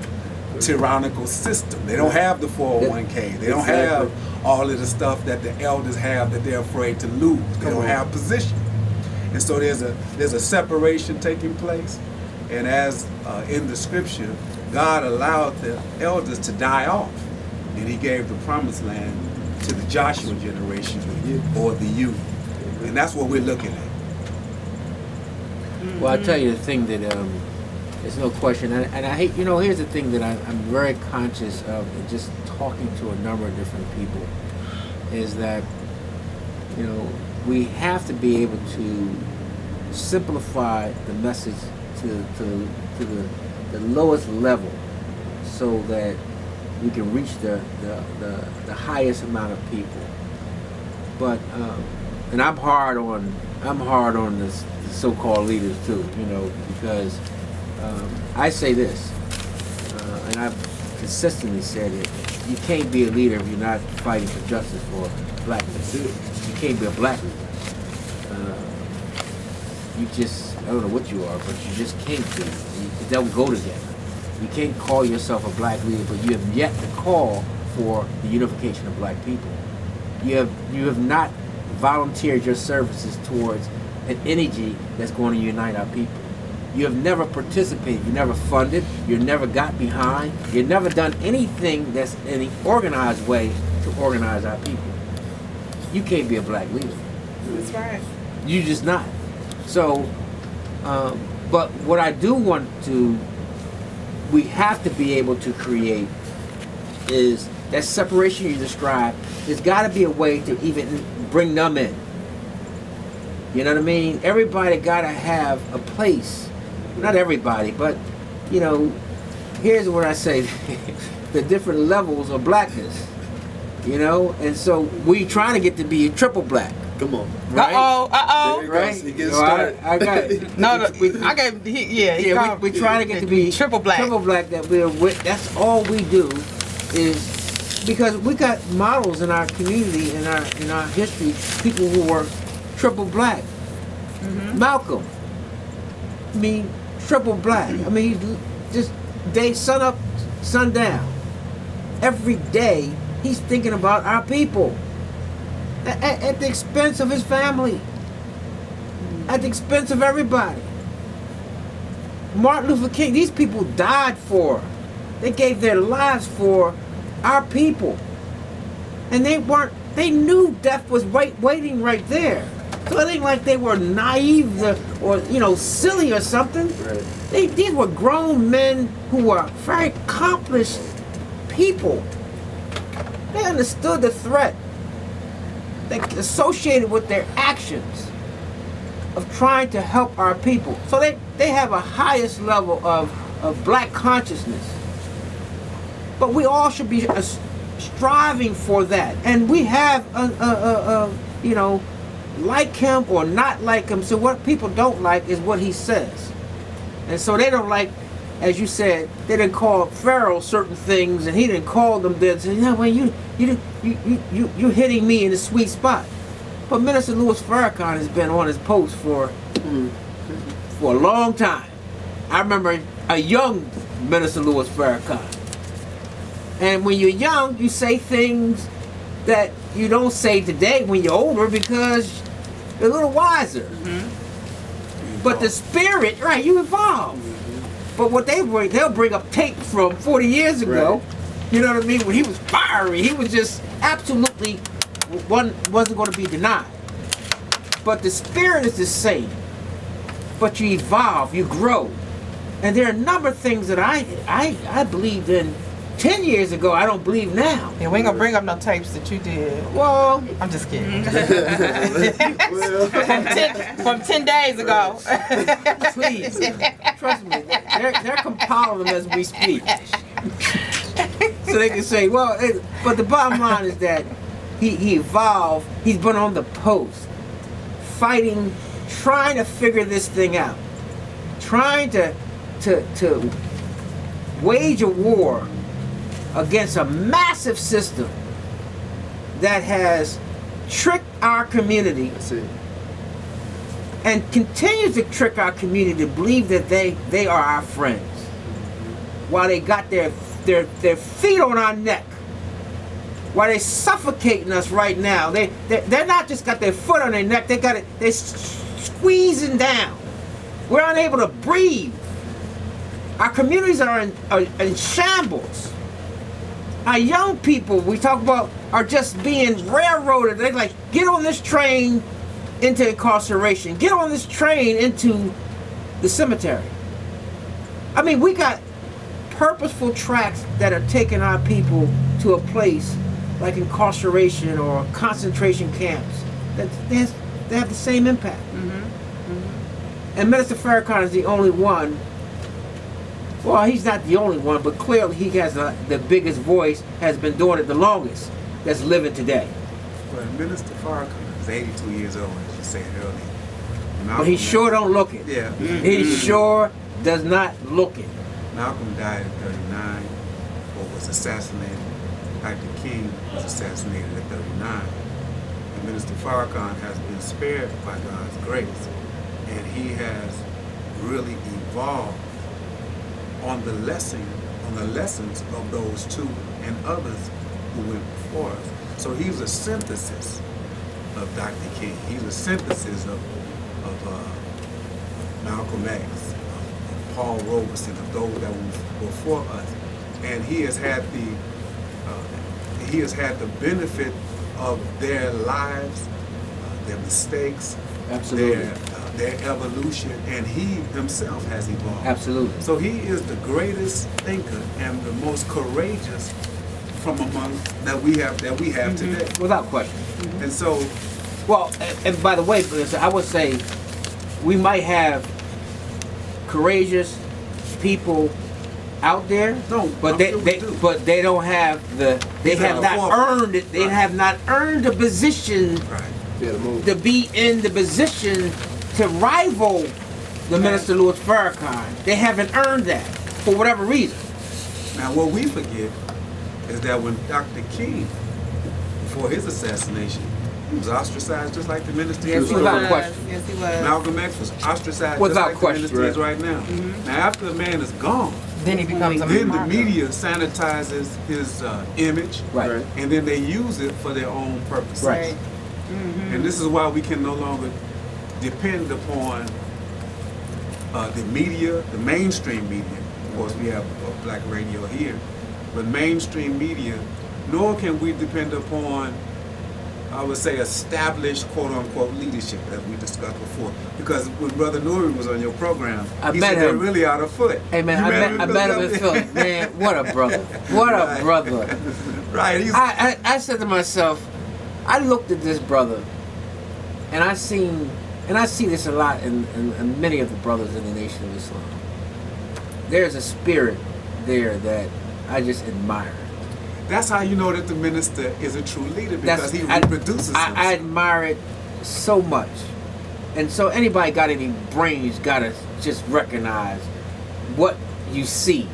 tyrannical system. They don't have the 401k. They don't have all of the stuff that the elders have that they're afraid to lose. They don't have position. And so there's a separation taking place. And as in the scripture, God allowed the elders to die off and he gave the promised land to the Joshua generation or the youth. And that's what we're looking at. Well, I'll tell you the thing that there's no question, and I hate, here's the thing that I'm very conscious of, just talking to a number of different people, is that, we have to be able to simplify the message to the lowest level so that we can reach the highest amount of people. But and I'm hard on the so-called leaders too, because I say this, and I've consistently said it: you can't be a leader if you're not fighting for justice for blackness. You can't be a black leader. You just, I don't know what you are, but you just can't be. It don't go together. You can't call yourself a black leader, but you have yet to call for the unification of black people. You have not volunteered your services towards an energy that's going to unite our people. You have never participated, you never funded, you never got behind, you've never done anything that's in an organized way to organize our people. You can't be a black leader. That's right. You just not. So, but what I do want we have to be able to create is that separation you described. There's got to be a way to even bring them in. You know what I mean? Everybody got to have a place. Not everybody, but, here's what I say. The different levels of blackness. And so we trying to get to be a triple black. Come on. Right? Uh-oh. Right? He gets started. I got it. We try to get to be triple black. Triple black that we're with. That's all we do is because we got models in our community, in our history, people who were triple black. Mm-hmm. Malcolm. I mean, triple black. I mean, just day sun up, sun down. Every day he's thinking about our people. At the expense of his family, at the expense of everybody. Martin Luther King, these people died they gave their lives for our people. And they knew death was waiting right there. So it ain't like they were naive or silly or something. Right. These were grown men who were very accomplished people. They understood the threat. They associated with their actions of trying to help our people. So they have a highest level of black consciousness. But we all should be striving for that. And we have, like him or not like him. So what people don't like is what he says. And so they don't like, as you said, they didn't call Pharaoh certain things, and he didn't call them this. And you're hitting me in the sweet spot. But Minister Louis Farrakhan has been on his post for a long time. I remember a young Minister Louis Farrakhan. And when you're young, you say things that you don't say today when you're older because you're a little wiser. Mm-hmm. But the spirit, right, you evolve. But what they'll bring up tapes from 40 years ago. Right. You know what I mean? When he was fiery, he was just absolutely wasn't going to be denied. But the spirit is the same. But you evolve, you grow. And there are a number of things that I believed in 10 years ago, I don't believe now. Yeah, we ain't gonna bring up no tapes that you did. Well, I'm just kidding. from 10 days ago. Please, trust me, they're compiling them as we speak. So they can say, well, but the bottom line is that he evolved. He's been on the post, fighting, trying to figure this thing out, trying to wage a war against a massive system that has tricked our community and continues to trick our community to believe that they are our friends while they got their feet on our neck, while they're suffocating us right now. They're not just got their foot on their neck, they're squeezing down. We're unable to breathe. Our communities are in shambles. our young people, we talk about, are just being railroaded. They're like, get on this train into incarceration. Get on this train into the cemetery. I mean, we got purposeful tracks that are taking our people to a place like incarceration or concentration camps. They have the same impact. And Minister Farrakhan is the only one. Well, he's not the only one, but clearly he has the biggest voice, has been doing it the longest, that's living today. Well, Minister Farrakhan is 82 years old, as you said earlier. But he sure don't look it. Yeah. He sure does not look it. Malcolm died at 39, or was assassinated. Dr. King was assassinated at 39. And Minister Farrakhan has been spared by God's grace. And he has really evolved on the lessons of those two and others who went before us. So he's a synthesis of Dr. King. He's a synthesis of Malcolm X, of Paul Robeson, of those that were before us. And he has had the benefit of their lives, their mistakes, Absolutely. Their evolution, and he himself has evolved. Absolutely. So he is the greatest thinker and the most courageous from among that we have today. Without question. And so, well, and by the way, I would say we might have courageous people out there, but they don't have they have not earned it. They have not earned the position to be in the position to rival the Minister Louis Farrakhan. They haven't earned that for whatever reason. Now, what we forget is that when Dr. King, before his assassination, he was ostracized just like the minister Yes, is. without question. Yes, he was. Malcolm X was ostracized Without just like the minister is question. right now. Now, after a man is gone, Then he becomes a then the martyr. media sanitizes his image, Right. and then they use it for their own purposes. Right. And this is why we can no longer depend upon the media, the mainstream media. Of course, we have black radio here, but mainstream media, nor can we depend upon, I would say, established quote-unquote leadership, as we discussed before. Because when Brother Nuri was on your program, he met said they're him. really out of foot. Hey man, I met him in Philly. Man, what a brother! What a brother! Right. I said to myself, I looked at this brother, and I see this a lot in many of the brothers in the Nation of Islam. There's a spirit there that I just admire. That's how you know that the minister is a true leader, because he reproduces himself. I admire it so much. And so anybody got any brains gotta just recognize what you see.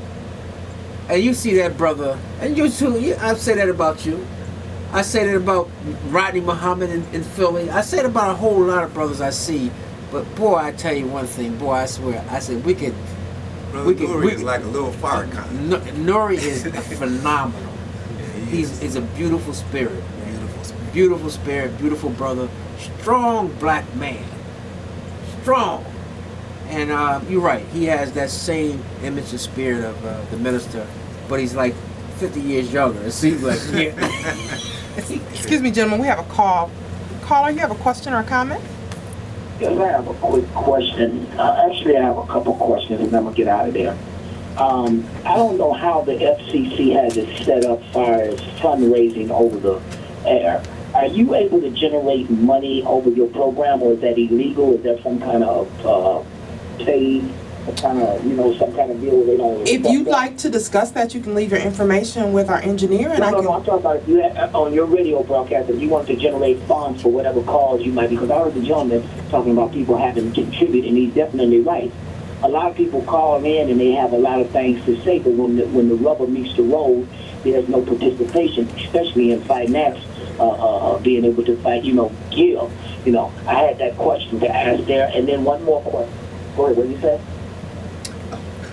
And you see that brother, and you too, I say that about you. I say that about Rodney Muhammad in Philly. I say it about a whole lot of brothers I see. But boy, I tell you one thing, boy, I swear, I said we could. Brother Nuri is like a little Farrakhan. Nuri is phenomenal. He's a beautiful spirit. Beautiful spirit, beautiful brother, strong black man. Strong. And you're right, he has that same image and spirit of the minister, but he's like 50 years younger. It seems like. Excuse me, gentlemen, we have a call. Caller, you have a question or a comment? Yes, I have a quick question. Actually, I have a couple questions, and then we'll get out of there. I don't know how the FCC has it set up as far as fundraising over the air. Are you able to generate money over your program, or is that illegal? Is there some kind of paid, some kind of deal where they don't? If you'd like to discuss that, you can leave your information with our engineer, and No, I'm talking about if you on your radio broadcast, if you want to generate funds for whatever cause you might be, because I heard the gentleman talking about people having to contribute, and he's definitely right. A lot of people call in and they have a lot of things to say, but when the rubber meets the road, there's no participation, especially in finance, being able to fight, give. I had that question to ask there, and then one more question. Go ahead, what did you say?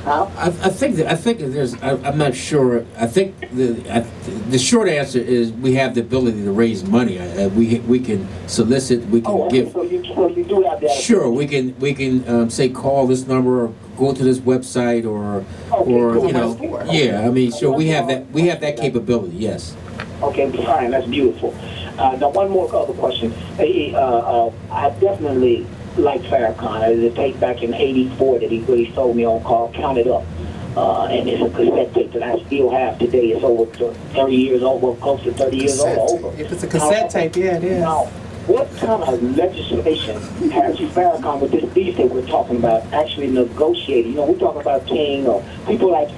I think that there's. I'm not sure. I think the short answer is we have the ability to raise money. We can solicit. We can give. So you do have that. Sure, we can say call this number or go to this website or cool. you know, yeah. I mean, so we have that capability. Yes. Okay, fine. That's beautiful. Now, one more other question. I definitely like Farrakhan. The tape back in '84 that he sold me on called "Count It Up." And it's a cassette tape that I still have today. It's over 30 years old, well, close to 30 years old. If it's a cassette tape, yeah, it is. Now, what kind of legislation has Farrakhan, with this beast that we're talking about, actually negotiated? You know, we're talking about King or people like,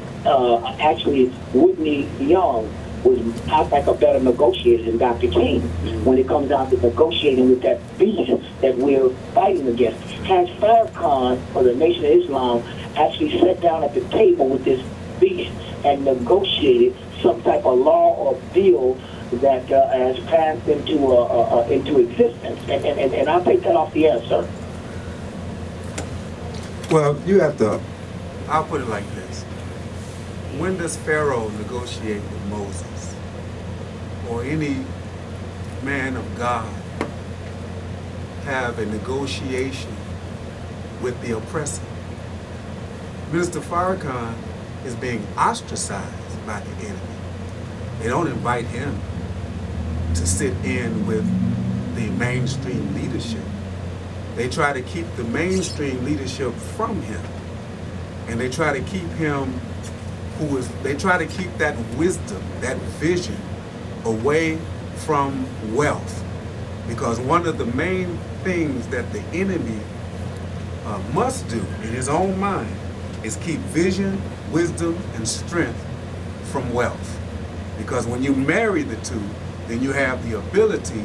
actually, Whitney Young was, I think, a better negotiator than Dr. King when it comes down to negotiating with that beast that we're fighting against. Has Farrakhan, or the Nation of Islam, actually sat down at the table with this beast and negotiated some type of law or bill that has passed into existence? And I'll take that off the air, sir. Well, you have to, I'll put it like this. When does Pharaoh negotiate with Moses or any man of God have a negotiation with the oppressor? Minister Farrakhan is being ostracized by the enemy. They don't invite him to sit in with the mainstream leadership. They try to keep the mainstream leadership from him. And they try to keep him they try to keep that wisdom, that vision away from wealth. Because one of the main things that the enemy must do in his own mind is keep vision, wisdom, and strength from wealth. Because when you marry the two, then you have the ability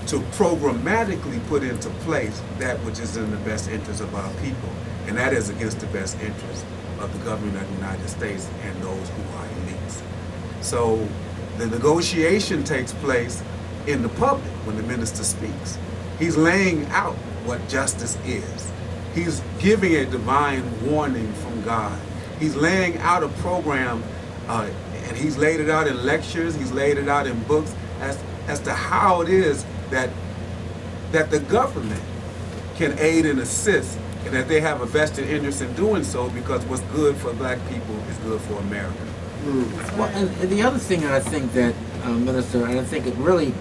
to programmatically put into place that which is in the best interest of our people. And that is against the best interest of the government of the United States and those who are elites. So the negotiation takes place in the public when the minister speaks. He's laying out what justice is. He's giving a divine warning from God. He's laying out a program, and he's laid it out in lectures, he's laid it out in books as to how it is that the government can aid and assist, and that they have a vested interest in doing so, because what's good for black people is good for America. Well, and the other thing that I think that, Minister, and I think it really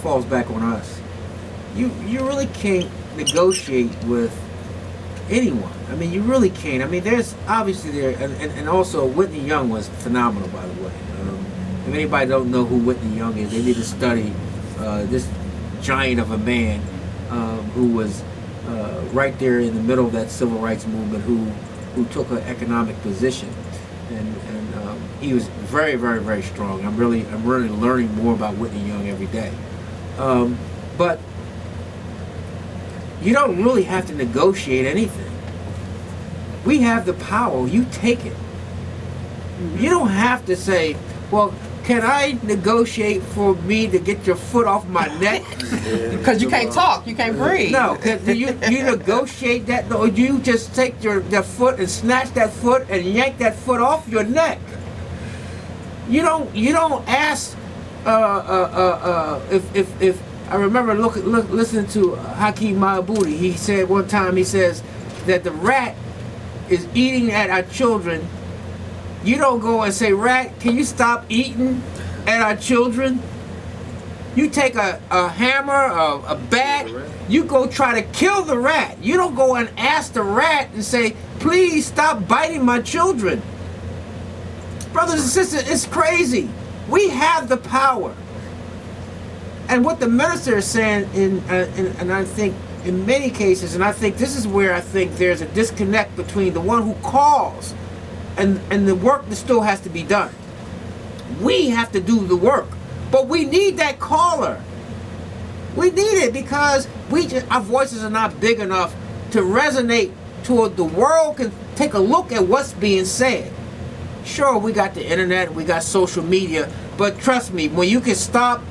falls back on us, you really can't negotiate with anyone. I mean, you really can't. I mean, there's obviously there, and also Whitney Young was phenomenal, by the way. If anybody don't know who Whitney Young is, they need to study this giant of a man who was right there in the middle of that civil rights movement, who took an economic position, and he was very, very, very strong. I'm really learning more about Whitney Young every day. But you don't really have to negotiate anything. We have the power. You take it. You don't have to say, well, can I negotiate for me to get your foot off my neck? Because you can't talk, you can't breathe. No, do you negotiate that, or do you just take your foot and snatch that foot and yank that foot off your neck? You don't ask if I remember listening to Hakeem Mahabudi. He said one time, he says that the rat is eating at our children. You don't go and say, rat, can you stop eating at our children? You take a hammer, a bat, you go try to kill the rat. You don't go and ask the rat and say, please stop biting my children. Brothers and sisters, it's crazy. We have the power. And what the minister is saying, and I think in many cases, and I think this is where I think there's a disconnect between the one who calls and the work that still has to be done. We have to do the work, but we need that caller. We need it because our voices are not big enough to resonate toward the world can take a look at what's being said. Sure, we got the internet, we got social media, but trust me, when you can stop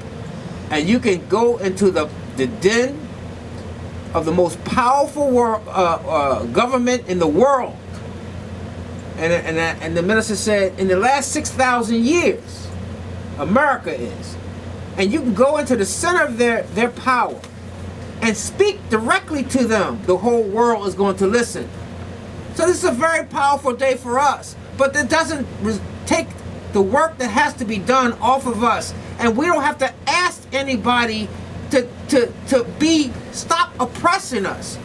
and you can go into the den of the most powerful government in the world, and the minister said, in the last 6,000 years, America is, and you can go into the center of their power and speak directly to them, the whole world is going to listen. So this is a very powerful day for us. But that doesn't take the work that has to be done off of us. And we don't have to ask anybody to stop oppressing us.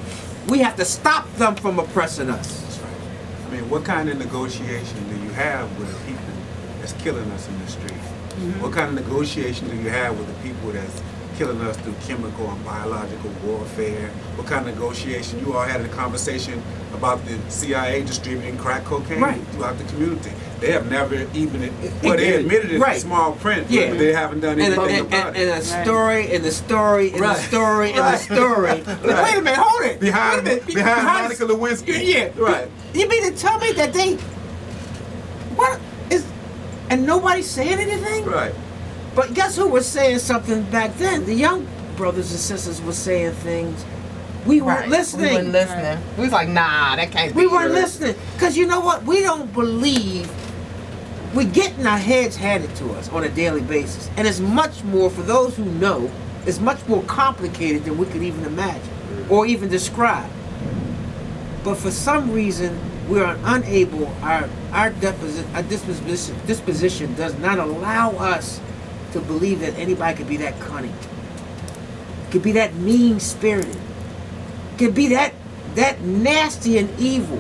We have to stop them from oppressing us. That's right. I mean, what kind of negotiation do you have with the people that's killing us in the street? Mm-hmm. What kind of negotiation do you have with the people that's killing us through chemical and biological warfare? What kind of negotiation? You all had a conversation about the CIA distributing crack cocaine throughout the community. They have never even, they admitted it in small print, but they haven't done anything about it. And a story, and the story, and the story, and the story. Wait a minute, hold it. Behind Monica Lewinsky. Yeah. Right. You mean to tell me that and nobody's saying anything? Right. But guess who was saying something back then? The young brothers and sisters were saying things. We weren't listening. We weren't listening. We was like, nah, that can't be. We weren't listening. Because you know what? We don't believe. We're getting our heads handed to us on a daily basis. And it's much more, for those who know, it's much more complicated than we could even imagine or even describe. But for some reason, we are unable, our disposition does not allow us to believe that anybody could be that cunning, could be that mean-spirited, could be that nasty and evil.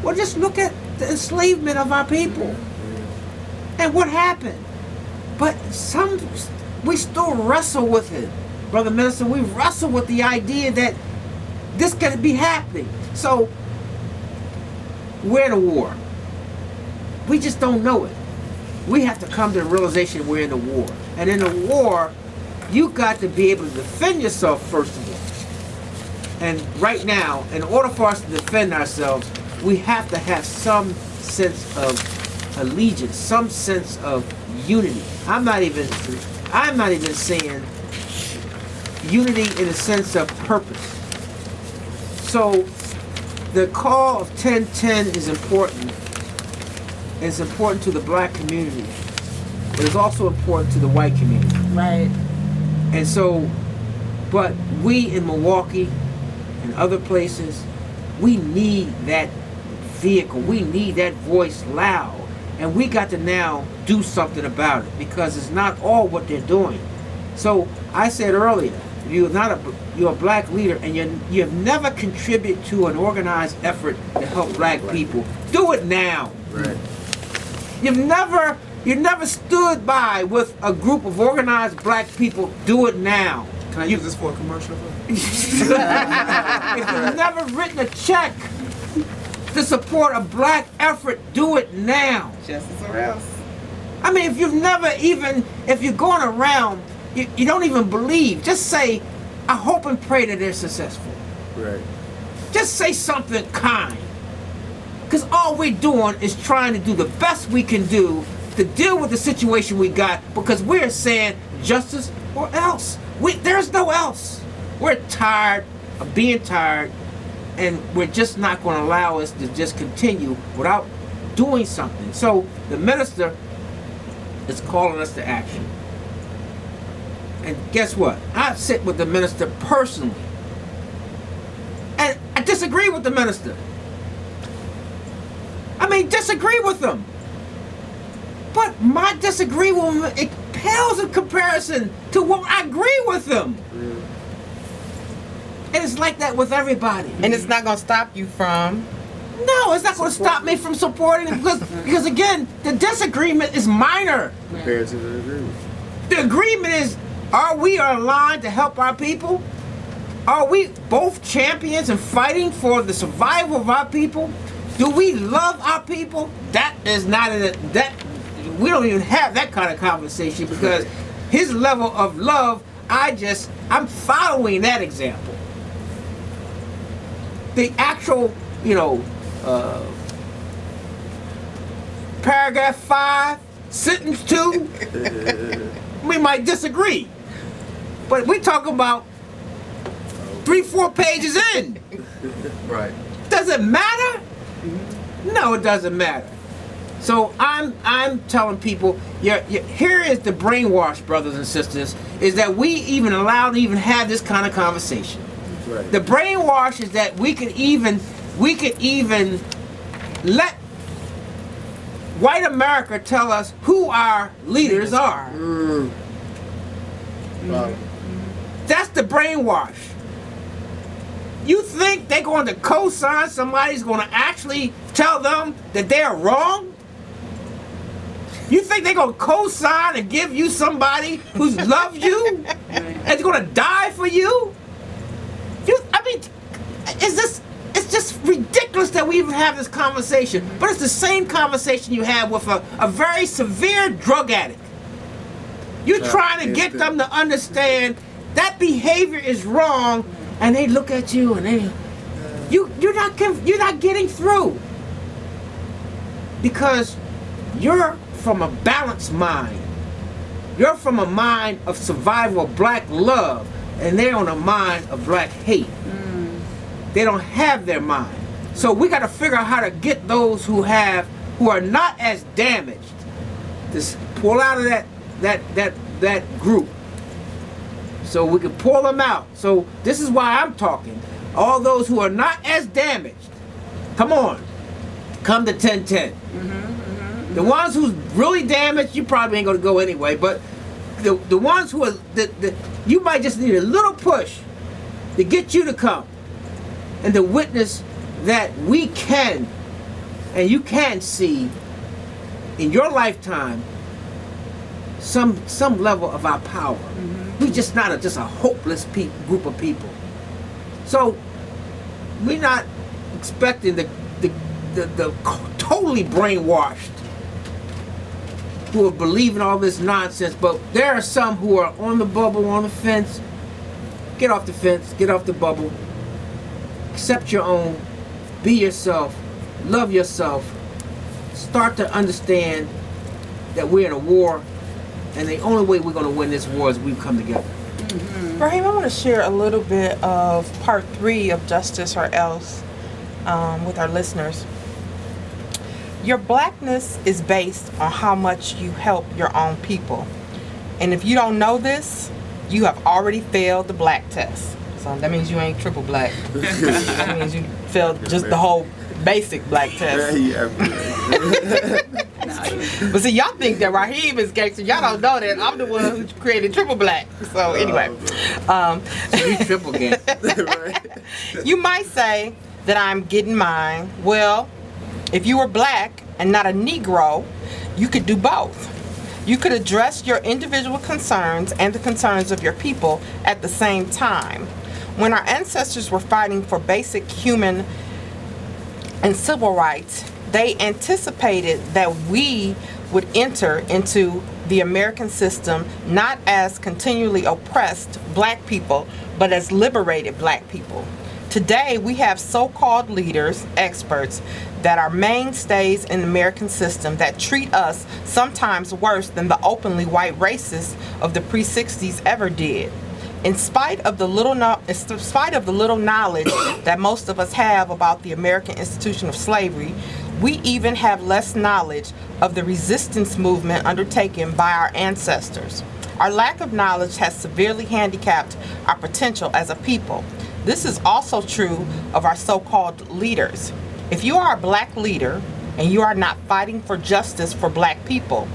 Well, just look at the enslavement of our people and what happened. But we still wrestle with it, Brother Minister. We wrestle with the idea that this could be happening. So we're in a war. We just don't know it. We have to come to the realization we're in a war. And in a war, you got to be able to defend yourself first of all. And right now, in order for us to defend ourselves, we have to have some sense of allegiance, some sense of unity. I'm not even saying unity in the sense of purpose. So the call of 10-10 is important. It's important to the black community, but it's also important to the white community. Right. And so, but we in Milwaukee and other places, we need that vehicle. We need that voice loud. And we got to now do something about it because it's not all what they're doing. So I said earlier, you're a black leader and you have never contributed to an organized effort to help black people. Do it now. Right. You've never stood by with a group of organized black people. Do it now. Can I use this for a commercial? If you've never written a check to support a black effort, do it now. Justice or else. I mean, if you're going around, you don't even believe, just say, I hope and pray that they're successful. Right. Just say something kind. Because all we're doing is trying to do the best we can do to deal with the situation we got, because we're saying justice or else. There's no else. We're tired of being tired, and we're just not going to allow us to just continue without doing something. So the minister is calling us to action. And guess what? I sit with the minister personally. And I disagree with the minister. Disagree with them. But my disagreement, it pales in comparison to what I agree with them. And it's like that with everybody. And it's not going to stop you from... No, it's not going to stop me from supporting it because again, the disagreement is minor. Compared to the agreement. The agreement is, are we aligned to help our people? Are we both champions and fighting for the survival of our people? Do we love our people? That is not we don't even have that kind of conversation because his level of love, I'm following that example. The actual, paragraph 5, sentence 2, we might disagree. But we talking about 3-4 pages in. Right. Does it matter? No, it doesn't matter. So I'm telling people, here is the brainwash, brothers and sisters, is that we even allowed to even have this kind of conversation. Right. The brainwash is that we could even let white America tell us who our leaders are. That's the brainwash. You think they're going to co-sign somebody's going to actually tell them that they're wrong? You think they're going to co-sign and give you somebody who's loved you and is going to die for you? It's just ridiculous that we even have this conversation. But it's the same conversation you have with a very severe drug addict. You're trying to get them to understand that behavior is wrong, and they look at you and you're not getting through because you're from a balanced mind. You're from a mind of survival, of black love, and they're on a mind of black hate. They don't have their mind. So we got to figure out how to get those who are not as damaged to pull out of that group. So we can pull them out. So this is why I'm talking. All those who are not as damaged, come on, come to 1010. The ones who's really damaged, you probably ain't gonna go anyway. But the ones who are, you might just need a little push to get you to come and to witness that we can, and you can see in your lifetime some level of our power. We're just not just a hopeless group of people. So we're not expecting the totally brainwashed who are believing all this nonsense, but there are some who are on the bubble, on the fence. Get off the fence, get off the bubble, accept your own, be yourself, love yourself, start to understand that we're in a war, and the only way we're going to win this war is we come together. Rahim, I want to share a little bit of part 3 of Justice or Else with our listeners. Your blackness is based on how much you help your own people. And if you don't know this, you have already failed the black test. So that means you ain't triple black. That means you failed just the whole basic black test. But see, y'all think that Rahim is gangster. Y'all don't know that I'm the one who created triple black. So anyway. So you triple gangster. You might say that I'm getting mine. Well, if you were black and not a Negro, you could do both. You could address your individual concerns and the concerns of your people at the same time. When our ancestors were fighting for basic human and civil rights, they anticipated that we would enter into the American system not as continually oppressed black people, but as liberated black people. Today, we have so-called leaders, experts, that are mainstays in the American system that treat us sometimes worse than the openly white racists of the pre-60s ever did. In spite of the little knowledge that most of us have about the American institution of slavery, we even have less knowledge of the resistance movement undertaken by our ancestors. Our lack of knowledge has severely handicapped our potential as a people. This is also true of our so-called leaders. If you are a black leader and you are not fighting for justice for black people,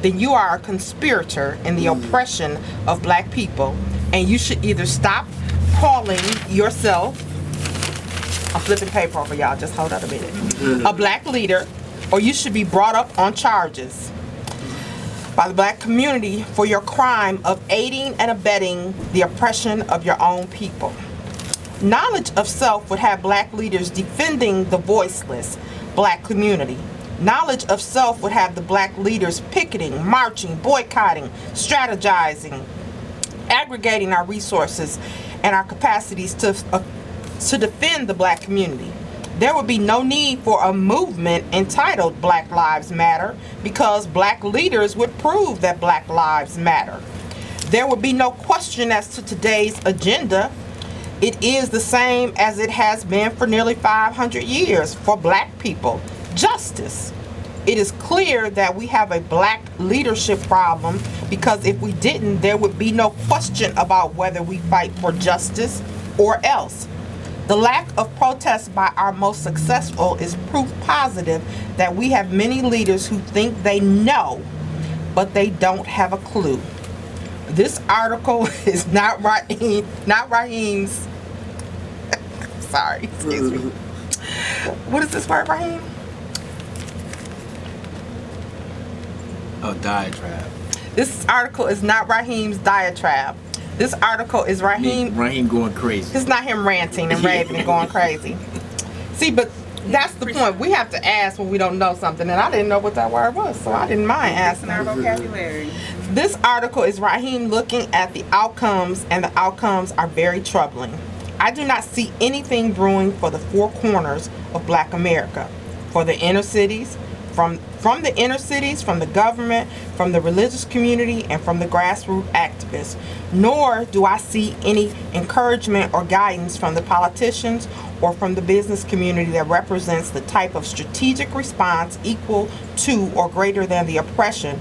then you are a conspirator in the oppression of black people, and you should either stop calling yourself, I'm flipping paper over y'all, just hold on a minute, a black leader, or you should be brought up on charges by the black community for your crime of aiding and abetting the oppression of your own people. Knowledge of self would have black leaders defending the voiceless black community. Knowledge of self would have the black leaders picketing, marching, boycotting, strategizing, aggregating our resources and our capacities to defend the black community. There would be no need for a movement entitled Black Lives Matter because black leaders would prove that Black Lives Matter. There would be no question as to today's agenda. It is the same as it has been for nearly 500 years for black people. Justice. It is clear that we have a black leadership problem because if we didn't, there would be no question about whether we fight for justice or else. The lack of protest by our most successful is proof positive that we have many leaders who think they know, but they don't have a clue. This article is not Rahim's. Sorry, excuse me. What is this word, Rahim? Oh, diatribe. This article is not Rahim's diatribe. This article is Rahim going crazy. It's not him ranting and raving and going crazy. See, but that's the point. We have to ask when we don't know something, and I didn't know what that word was, so I didn't mind asking. Our vocabulary. This article is Rahim looking at the outcomes, and the outcomes are very troubling. I do not see anything brewing for the four corners of Black America, for the inner cities, from the inner cities, from the government, from the religious community, and from the grassroots activists. Nor do I see any encouragement or guidance from the politicians or from the business community that represents the type of strategic response equal to or greater than the oppression,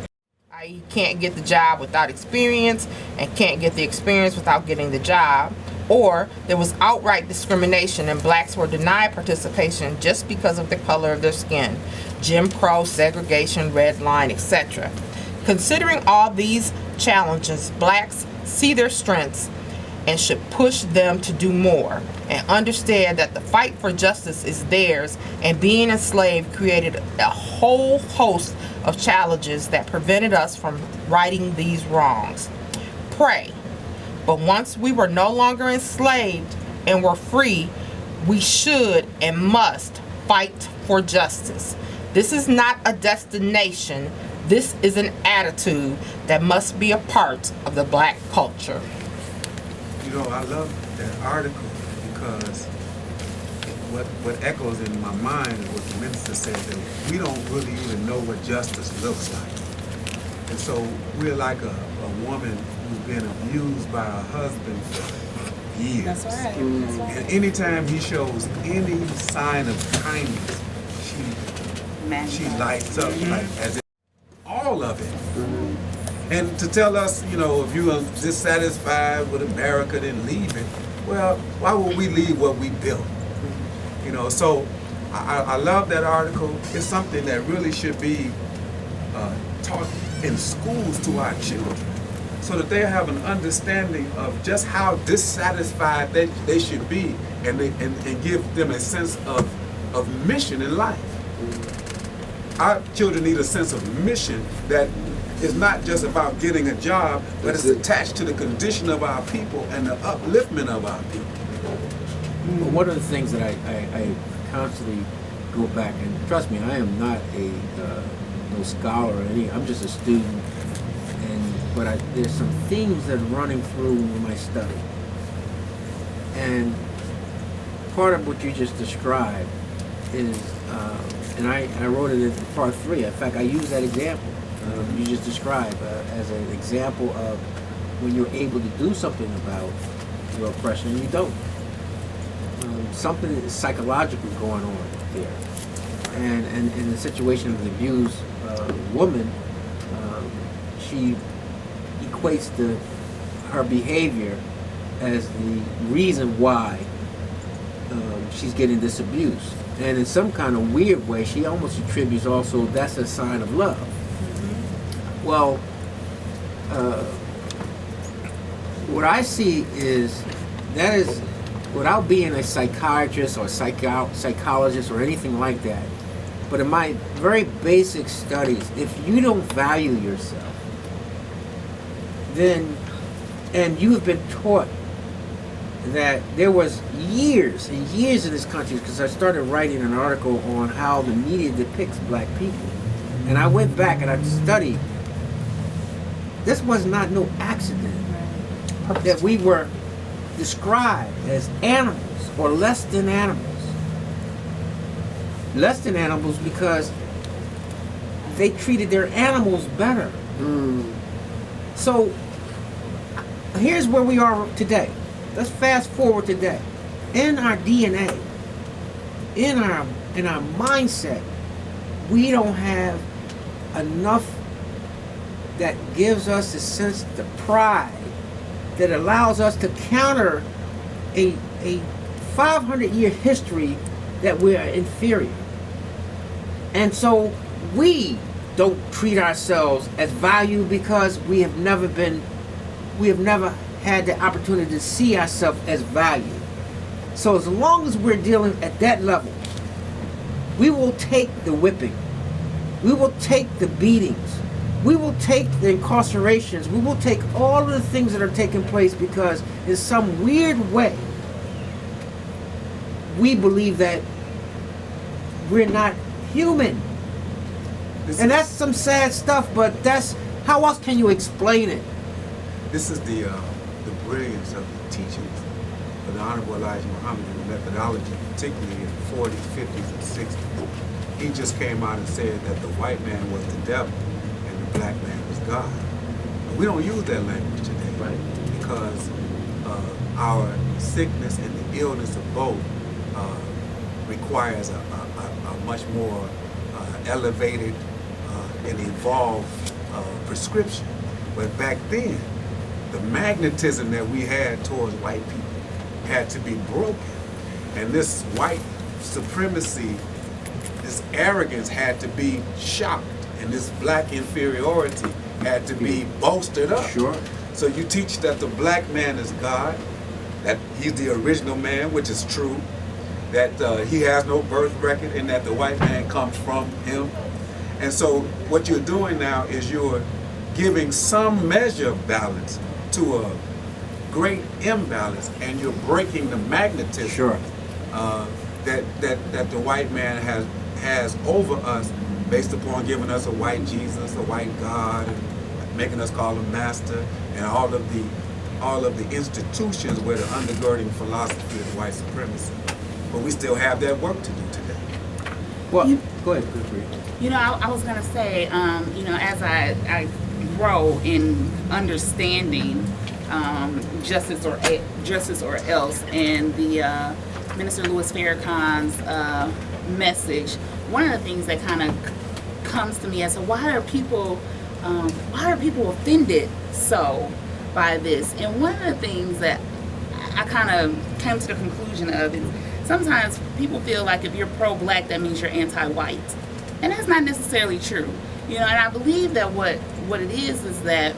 i.e. can't get the job without experience and can't get the experience without getting the job. Or there was outright discrimination and blacks were denied participation just because of the color of their skin. Jim Crow, segregation, red line, etc. Considering all these challenges, blacks see their strengths and should push them to do more and understand that the fight for justice is theirs, and being enslaved created a whole host of challenges that prevented us from righting these wrongs. Pray. But once we were no longer enslaved and were free, we should and must fight for justice. This is not a destination. This is an attitude that must be a part of the black culture. You know, I love that article because what echoes in my mind is what the minister said, that we don't really even know what justice looks like. And so we're like a woman who's been abused by her husband for years. That's right. Mm. And anytime he shows any sign of kindness, she lights up, like as if all of it. Mm-hmm. And to tell us, you know, if you are dissatisfied with America, then leave it. Well, why would we leave what we built? You know, so I love that article. It's something that really should be taught in schools to our children, so that they have an understanding of just how dissatisfied they should be, and give them a sense of mission in life. Our children need a sense of mission that is not just about getting a job, but it's attached to the condition of our people and the upliftment of our people. Well, one of the things that I constantly go back, and trust me, I am not a no scholar or any. I'm just a student, but there's some themes that are running through my study, and part of what you just described is, and I wrote it in part 3. In fact, I use that example you just described as an example of when you're able to do something about your oppression and you don't. Something is psychologically going on there. And in the situation of the abused woman, she equates her behavior as the reason why she's getting this abuse. And in some kind of weird way, she almost attributes also that's a sign of love. Mm-hmm. Well, what I see is that is, without being a psychiatrist or psychologist or anything like that, but in my very basic studies, if you don't value yourself, then, and you have been taught that there was years and years in this country, because I started writing an article on how the media depicts black people, and I went back and I studied. This was not no accident that we were described as animals or less than animals. Less than animals because they treated their animals better. Mm. So here's where we are today. Let's fast forward today. In our DNA, in our mindset, we don't have enough that gives us a sense of pride that allows us to counter a 500-year history that we are inferior. And so we don't treat ourselves as value because we have never had the opportunity to see ourselves as value. So as long as we're dealing at that level, we will take the whipping, we will take the beatings, we will take the incarcerations, we will take all of the things that are taking place because in some weird way, we believe that we're not human. And that's some sad stuff, but that's, how else can you explain it? This is the brilliance of the teachings of the Honorable Elijah Muhammad and the methodology, particularly in the 40s, 50s, and 60s. He just came out and said that the white man was the devil and the black man was God. But we don't use that language today, right? Because our sickness and the illness of both requires a much more elevated and evolved prescription. But back then, the magnetism that we had towards white people had to be broken. And this white supremacy, this arrogance had to be shocked. And this black inferiority had to be bolstered up. Sure. So you teach that the black man is God, that he's the original man, which is true, that he has no birth record and that the white man comes from him. And so what you're doing now is you're giving some measure of balance to a great imbalance, and you're breaking the magnetism Sure. that the white man has over us, based upon giving us a white Jesus, a white God, and making us call him master, and all of the institutions where the undergirding philosophy of white supremacy. But we still have that work to do today. Well, go ahead, good for you. You know, I was gonna say, you know, as I grow in understanding justice or else, and the Minister Louis Farrakhan's message, one of the things that kind of comes to me as why are people offended so by this? And one of the things that I kind of came to the conclusion of is sometimes people feel like if you're pro-black, that means you're anti-white. And that's not necessarily true. You know, and I believe that what it is that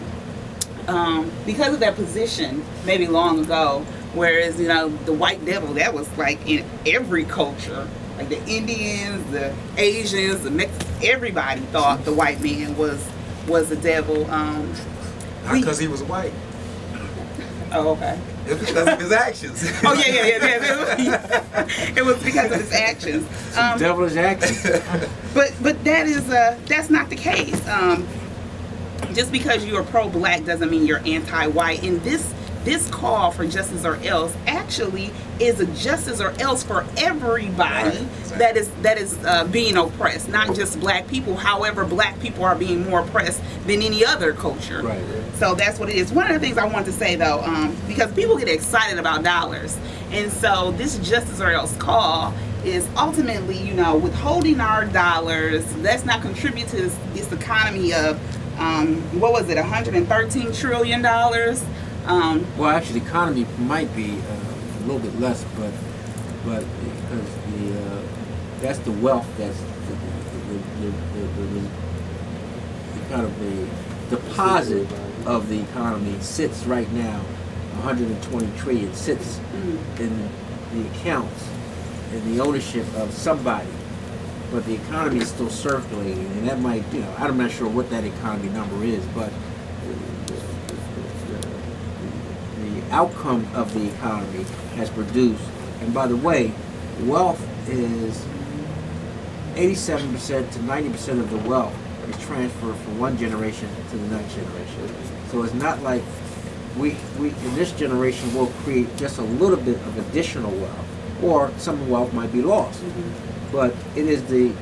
because of their position maybe long ago, whereas, you know, the white devil, that was like in every culture, like the Indians, the Asians, the Mexicans, everybody thought the white man was the devil. Because he was white. Oh, okay. It's because of his actions. Oh, yeah. It was because of his actions. Devilish actions. But that's not the case. Just because you are pro-black doesn't mean you're anti-white. And this call for justice or else actually is a justice or else for everybody, right, exactly, that is being oppressed, not just black people. However, black people are being more oppressed than any other culture. Right. So that's what it is. One of the things I want to say though, because people get excited about dollars, and so this justice or else call is ultimately, you know, withholding our dollars. Let's not contribute to this economy of what was it, $113 trillion? Well, actually, the economy might be a little bit less, but because that's the wealth, that's the kind of the deposit of the economy sits right now, 120 trillion sits in the accounts, in the ownership of somebody. But the economy is still circulating, and that might, you know, I'm not sure what that economy number is, but the outcome of the economy has produced, and by the way, wealth is 87% to 90% of the wealth is transferred from one generation to the next generation. So it's not like we in this generation will create just a little bit of additional wealth, or some wealth might be lost. But it is the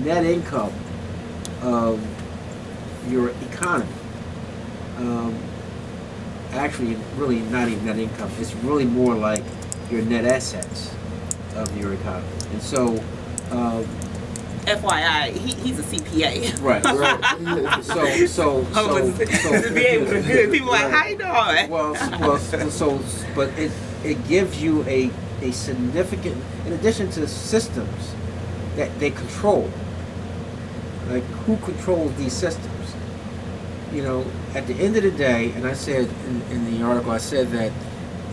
net income of your economy. Actually, really not even net income. It's really more like your net assets of your economy. And so, FYI, he's a CPA. Right. So CPA was good. People like, how you doing? But it gives you a significant, in addition to systems that they control. Like, who controls these systems? You know, at the end of the day, and I said in the article, I said that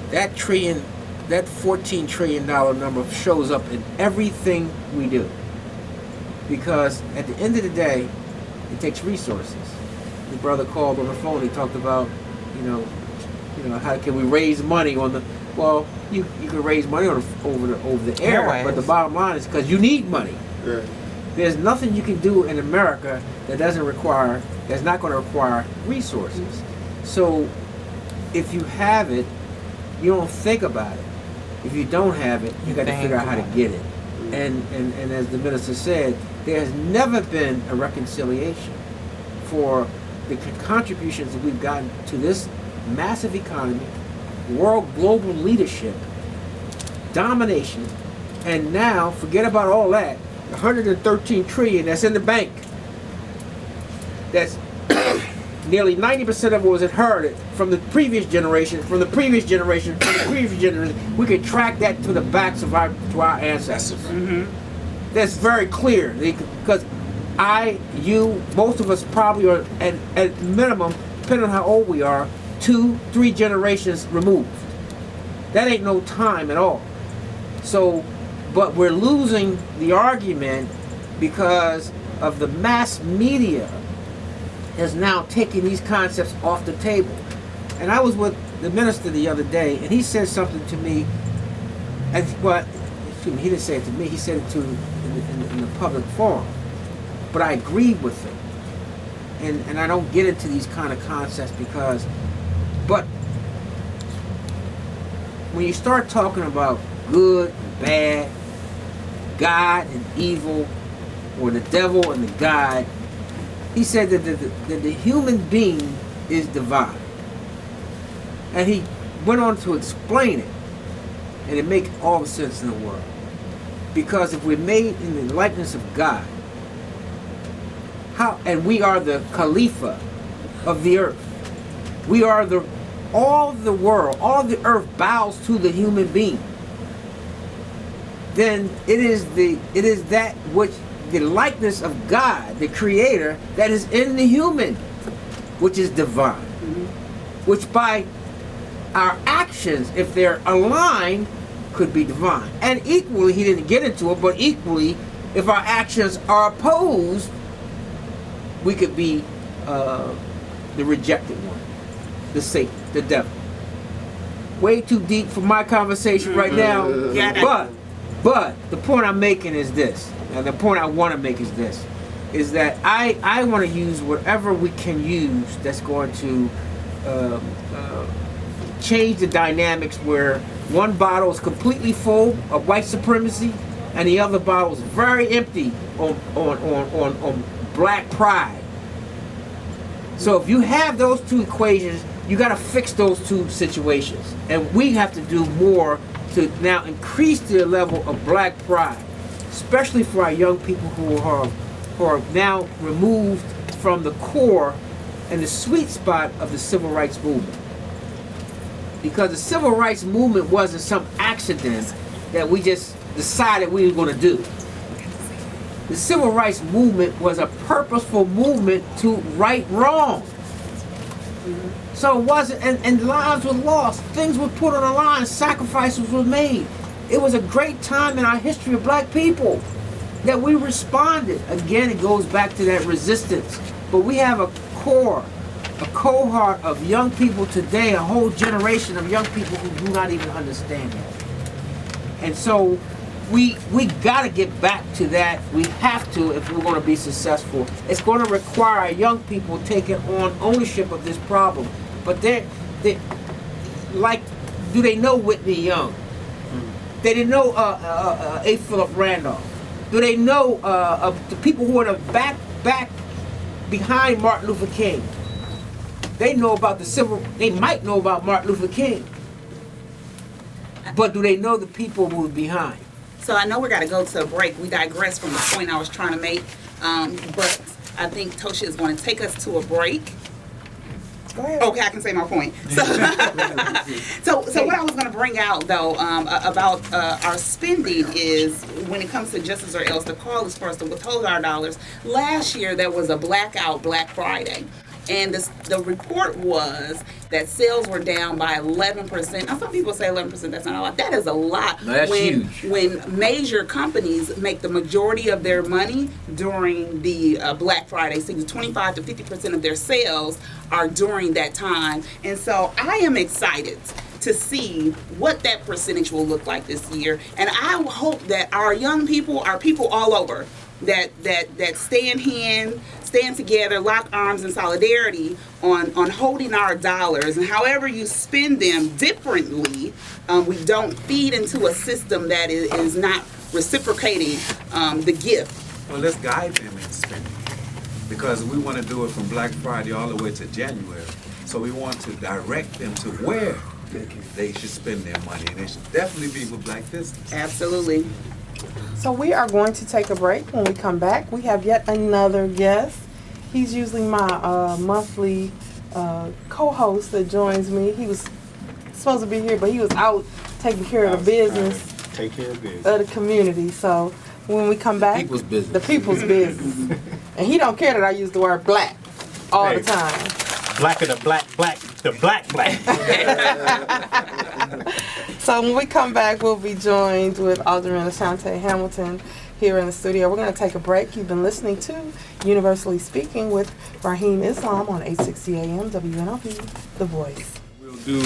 $14 trillion number shows up in everything we do. Because at the end of the day, it takes resources. The brother called on the phone, he talked about, you know, how can we raise money on the, well, you can raise money over the air, Airways. but the bottom line is because you need money. Right. There's nothing you can do in America that's not going to require resources. So if you have it, you don't think about it. If you don't have it, you got to figure out how to get it. And as the minister said, there has never been a reconciliation for the contributions that we've gotten to this massive economy, world global leadership, domination, and now forget about all that. 113 trillion that's in the bank. That's nearly 90% of it was inherited from the previous generation, from the previous generation, from the previous generation. We can track that to the backs of our ancestors. Mm-hmm. That's very clear because most of us probably are at minimum, depending on how old we are, 2-3 generations removed. That ain't no time at all. So, but we're losing the argument because of the mass media has now taken these concepts off the table. And I was with the minister the other day, and he said something to me, and excuse me, he didn't say it to me, he said it in the public forum. But I agreed with him. And I don't get into these kind of concepts but when you start talking about good and bad, God and evil, or the devil and the God, he said that the human being is divine. And he went on to explain it, and it makes all the sense in the world. Because if we're made in the likeness of God, and we are the Khalifa of the earth, we are all the world, all the earth bows to the human being, then it is that which the likeness of God, the Creator, that is in the human, which is divine. Mm-hmm. Which by our actions, if they're aligned, could be divine. And equally, he didn't get into it, but equally, if our actions are opposed, we could be the rejected one, the Satan, the devil. Way too deep for my conversation right now. But the point I'm making is this, and the point I want to make is this, is that I want to use whatever we can use that's going to change the dynamics where one bottle is completely full of white supremacy and the other bottle is very empty on black pride. So if you have those two equations, you got to fix those two situations, and we have to do more to now increase the level of black pride, especially for our young people who are now removed from the core and the sweet spot of the civil rights movement. Because the civil rights movement wasn't some accident that we just decided we were going to do. The civil rights movement was a purposeful movement to right wrong. So it wasn't, and lives were lost, things were put on the line, sacrifices were made. It was a great time in our history of black people that we responded. Again, it goes back to that resistance. But we have a cohort of young people today, a whole generation of young people who do not even understand that. And so we got to get back to that. We have to if we're going to be successful. It's going to require young people taking on ownership of this problem. But they like, do they know Whitney Young? They didn't know A. Philip Randolph. Do they know of the people who are back behind Martin Luther King? They know about they might know about Martin Luther King. But do they know the people who are behind? So I know we got to go to a break. We digress from the point I was trying to make. But I think Ptosha is going to take us to a break. Go ahead. Okay, I can say my point. So, so what I was going to bring out, though, about our spending is when it comes to justice or else, the call is for us to withhold our dollars. Last year, there was a blackout Black Friday. And the report was that sales were down by 11%. Now, some people say 11%, that's not a lot. That is a lot. No, that's huge. When major companies make the majority of their money during the Black Friday season, 25 to 50% of their sales are during that time. And so I am excited to see what that percentage will look like this year. And I hope that our young people, our people all over, that stand together, lock arms in solidarity on holding our dollars, and however you spend them differently, we don't feed into a system that is not reciprocating the gift. Well, let's guide them in spending, because we want to do it from Black Friday all the way to January. So we want to direct them to where they should spend their money, and it should definitely be with Black business. Absolutely. So we are going to take a break. When we come back, we have yet another guest. He's usually my monthly co-host that joins me. He was supposed to be here, but he was out taking care of the business. Take care of business. Of the community. So when we come back, People's business. the people's business. And he don't care that I use the word black all the time. Black of the black, the black. So when we come back, we'll be joined with Alderman Ashante Hamilton here in the studio. We're going to take a break. You've been listening to Universally Speaking with Rahim Islam on 860 AM WNOV, The Voice. We'll do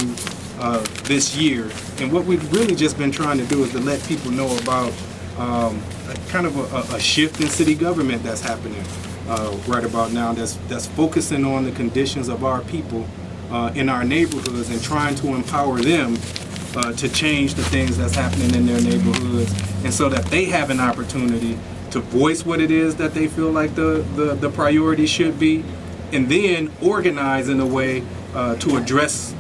this year, and what we've really just been trying to do is to let people know about kind of a shift in city government that's happening right about now, that's focusing on the conditions of our people in our neighborhoods and trying to empower them to change the things that's happening in their neighborhoods, and so that they have an opportunity to voice what it is that they feel like the priority should be, and then organize in a way to address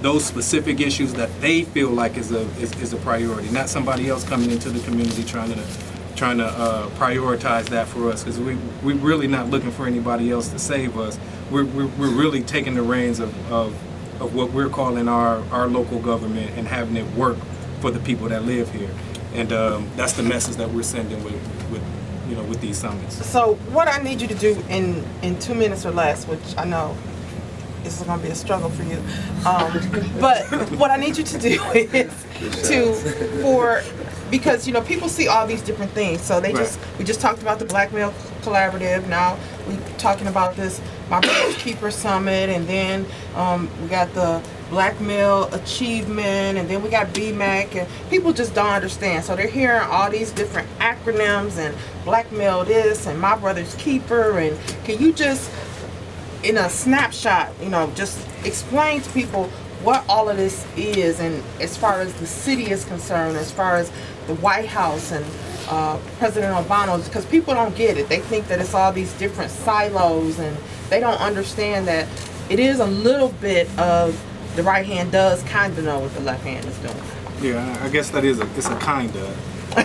those specific issues that they feel like is a priority, not somebody else coming into the community trying to prioritize that for us, because we're really not looking for anybody else to save us. We're really taking the reins of what we're calling our local government and having it work for the people that live here, and that's the message that we're sending with these summits. So what I need you to do in 2 minutes or less, which I know is going to be a struggle for you, but what I need you to do is because people see all these different things. So we just talked about the Black Male Collaborative. Now we're talking about this My Brother's Keeper Summit, and then we got the Black Male Achievement, and then we got BMAC, and people just don't understand. So they're hearing all these different acronyms and Black Male this and My Brother's Keeper, and can you just, in a snapshot, just explain to people what all of this is, and as far as the city is concerned, as far as the White House and President Obama, because people don't get it. They think that it's all these different silos, and they don't understand that it is a little bit of the right hand does kind of know what the left hand is doing. Yeah, I guess it's a kind of.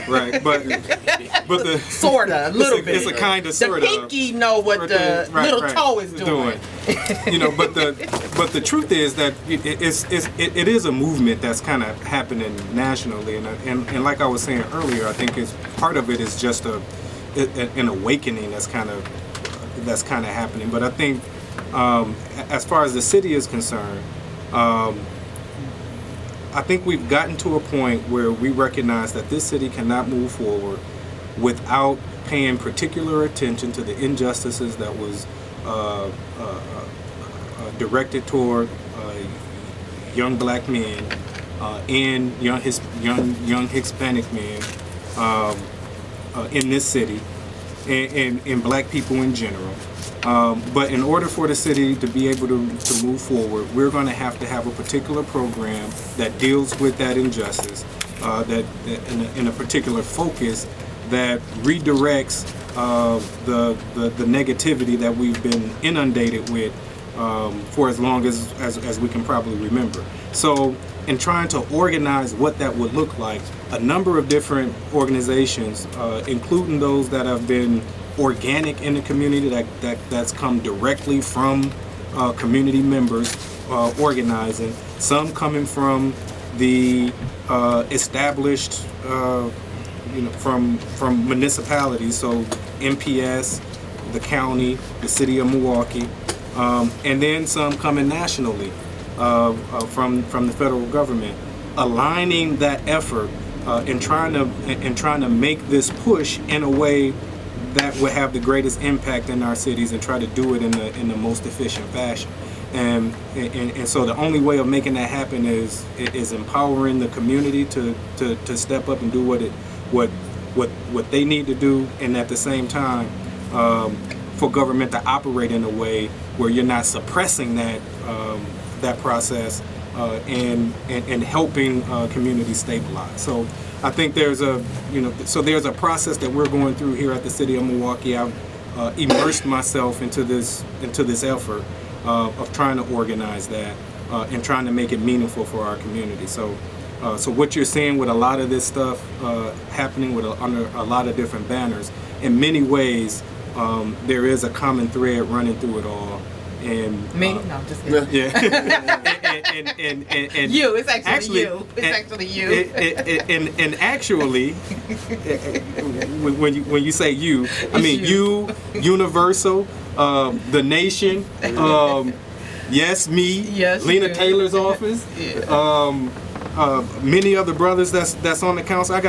Right, but the sorta, a little bit. It's a kind of sorta. The pinky know what the little toe is doing. But the truth is that it is a movement that's kind of happening nationally, and like I was saying earlier, I think it's part of it is just an awakening that's kind of happening. But I think as far as the city is concerned, I think we've gotten to a point where we recognize that this city cannot move forward without paying particular attention to the injustices that was directed toward young Black men and young Hispanic men in this city, and Black people in general. But in order for the city to be able to move forward, we're going to have a particular program that deals with that injustice, that in a particular focus that redirects the negativity that we've been inundated with for as long as we can probably remember. So in trying to organize what that would look like, a number of different organizations, including those that have been organic in the community, that's come directly from community members organizing, some coming from the established, from municipalities, so MPS, the county, the city of Milwaukee, and then some coming nationally from the federal government, aligning that effort and trying to make this push in a way that would have the greatest impact in our cities, and try to do it in the most efficient fashion. And so the only way of making that happen is empowering the community to step up and do what they need to do, and at the same time for government to operate in a way where you're not suppressing that process and helping communities stabilize. So I think there's a process that we're going through here at the City of Milwaukee. I've immersed myself into this effort of trying to organize that and trying to make it meaningful for our community. So what you're seeing with a lot of this stuff happening under a lot of different banners, in many ways, there is a common thread running through it all. And me? No, I'm just kidding. Yeah. and you. It's actually you. It's actually you. And actually, when you say you, I mean you, Universal, the Nation, yes, me, yes, Lena you. Taylor's office, many other brothers that's on the council. I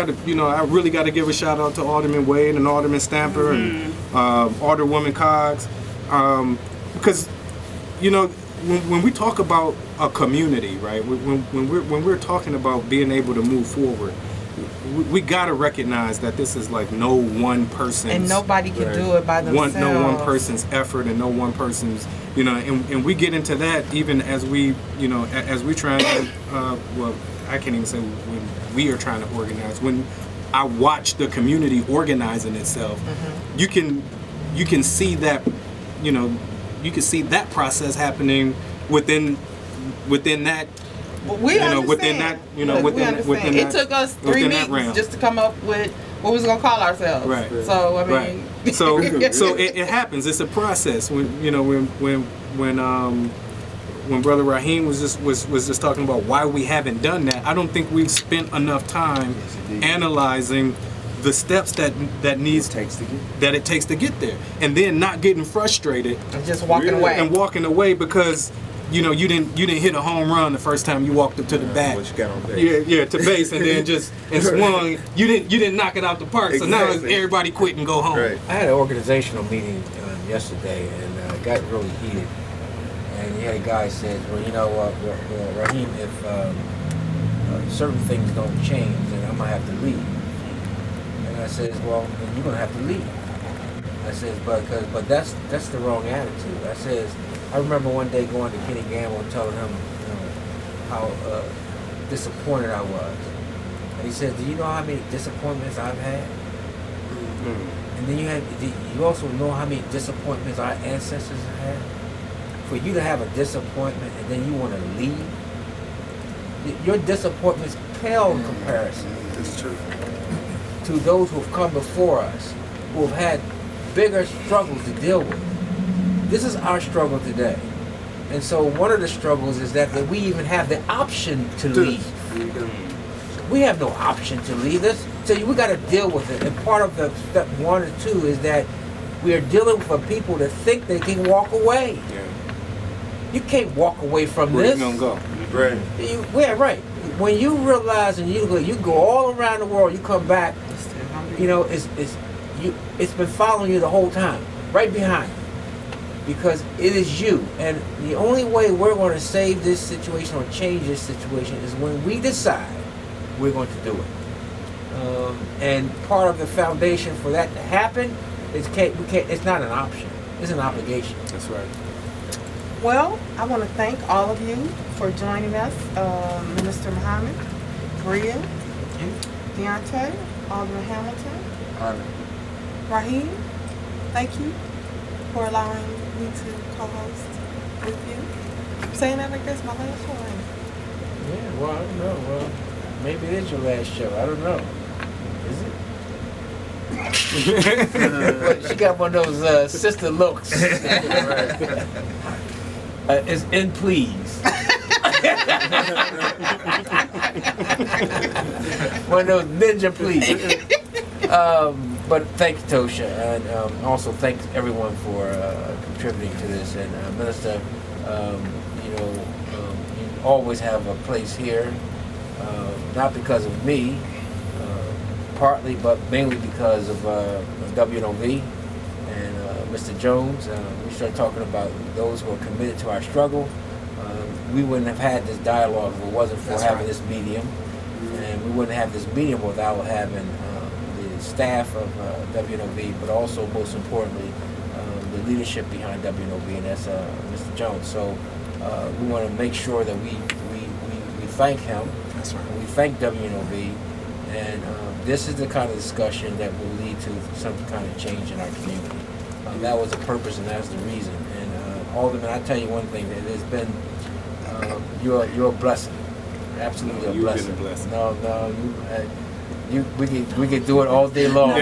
really got to give a shout out to Alderman Wade and Alderman Stamper and Alderwoman Cogs, because when we talk about a community, right? When we're talking about being able to move forward, we got to recognize that this is like no one person's, and nobody can do it by themselves. No one person's effort, and no one person's, and we get into that even as we try to, well, I can't even say when we are trying to organize. When I watch the community organizing itself, you can see that, you can see that process happening within that. We understand. Within it took us 3 meetings just to come up with what we was gonna call ourselves. Right. So I mean. Right. So it happens. It's a process. When Brother Rahim was just talking about why we haven't done that, I don't think we've spent enough time analyzing the steps that it takes to get there, and then not getting frustrated and just walking away because you didn't hit a home run the first time you walked up to the bat. Once you got on base. Yeah, to base, and then swung. You didn't knock it out the park. So now everybody quit and go home. Right. I had an organizational meeting yesterday, and it got really heated. And you had a guy said, "Well, Rahim, if certain things don't change, then I'm gonna have to leave." And I says, "Well, then you're gonna have to leave." I says, "But that's the wrong attitude." I says, I remember one day going to Kenny Gamble and telling him, how disappointed I was. And he said, "Do you know how many disappointments I've had?" Mm-hmm. And then you also know how many disappointments our ancestors have had? For you to have a disappointment and then you want to leave, your disappointments pale in comparison. It's true. To those who have come before us, who have had bigger struggles to deal with. This is our struggle today. And so one of the struggles is that we even have the option to leave. We have no option to leave this. So we got to deal with it. And part of the step 1 or 2 is that we are dealing with people that think they can walk away. Yeah. You can't walk away from Where this. you gonna go? Right. Yeah, right. When you realize and you go all around the world, you come back, it's been following you the whole time, right behind. Because it is you, and the only way we're going to save this situation or change this situation is when we decide we're going to do it. And part of the foundation for that to happen is it's not an option; it's an obligation. That's right. Well, I want to thank all of you for joining us, Minister Muhammad, Bria, Deontay, Alderman Hamilton, Rahim. Thank you for allowing me to co-host with you. I'm saying that like that's my last one. Yeah, well, I don't know. Well, maybe it is your last show. I don't know. Is it? She got one of those sister looks. is in please. One of those ninja please. But thank you, Ptosha, and also thank everyone for contributing to this. And Minister, you always have a place here, not because of me, partly, but mainly because of WNOV and Mr. Jones. We started talking about those who are committed to our struggle. We wouldn't have had this dialogue if it wasn't for having this medium, and we wouldn't have this medium without having the staff of WNOV, but also, most importantly, the leadership behind WNOV, and that's Mr. Jones. So we want to make sure that we thank him. That's right. We thank WNOV, and this is the kind of discussion that will lead to some kind of change in our community. That was the purpose, and that's the reason. And Alderman, I tell you one thing: that it's been you're a blessing, absolutely a blessing. Been a blessing. We could do it all day long.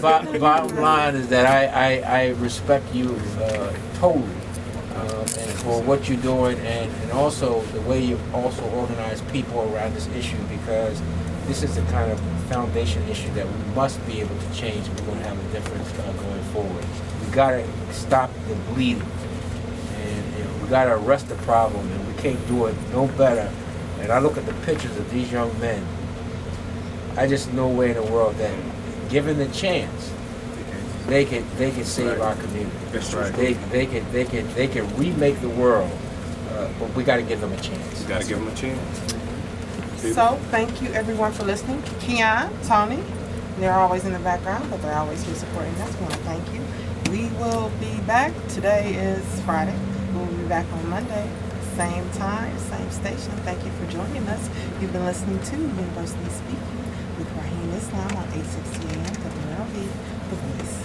But bottom line is that I respect you totally, and for what you're doing, and also the way you've also organized people around this issue, because this is the kind of foundation issue that we must be able to change if we're going to have a difference going forward. We got to stop the bleeding, and we got to arrest the problem, and we can't do it no better. And I look at the pictures of these young men. I just know way in the world that, given the chance, they can save our community. That's right. They can remake the world, but we got to give them a chance. You got to give them a chance. So, thank you everyone for listening. Keon, Tony, they're always in the background, but they're always here supporting us. We want to thank you. We will be back. Today is Friday. We'll be back on Monday. Same time, same station. Thank you for joining us. You've been listening to University Speaking with Rahim Islam on 860 AM WNOV, The Voice.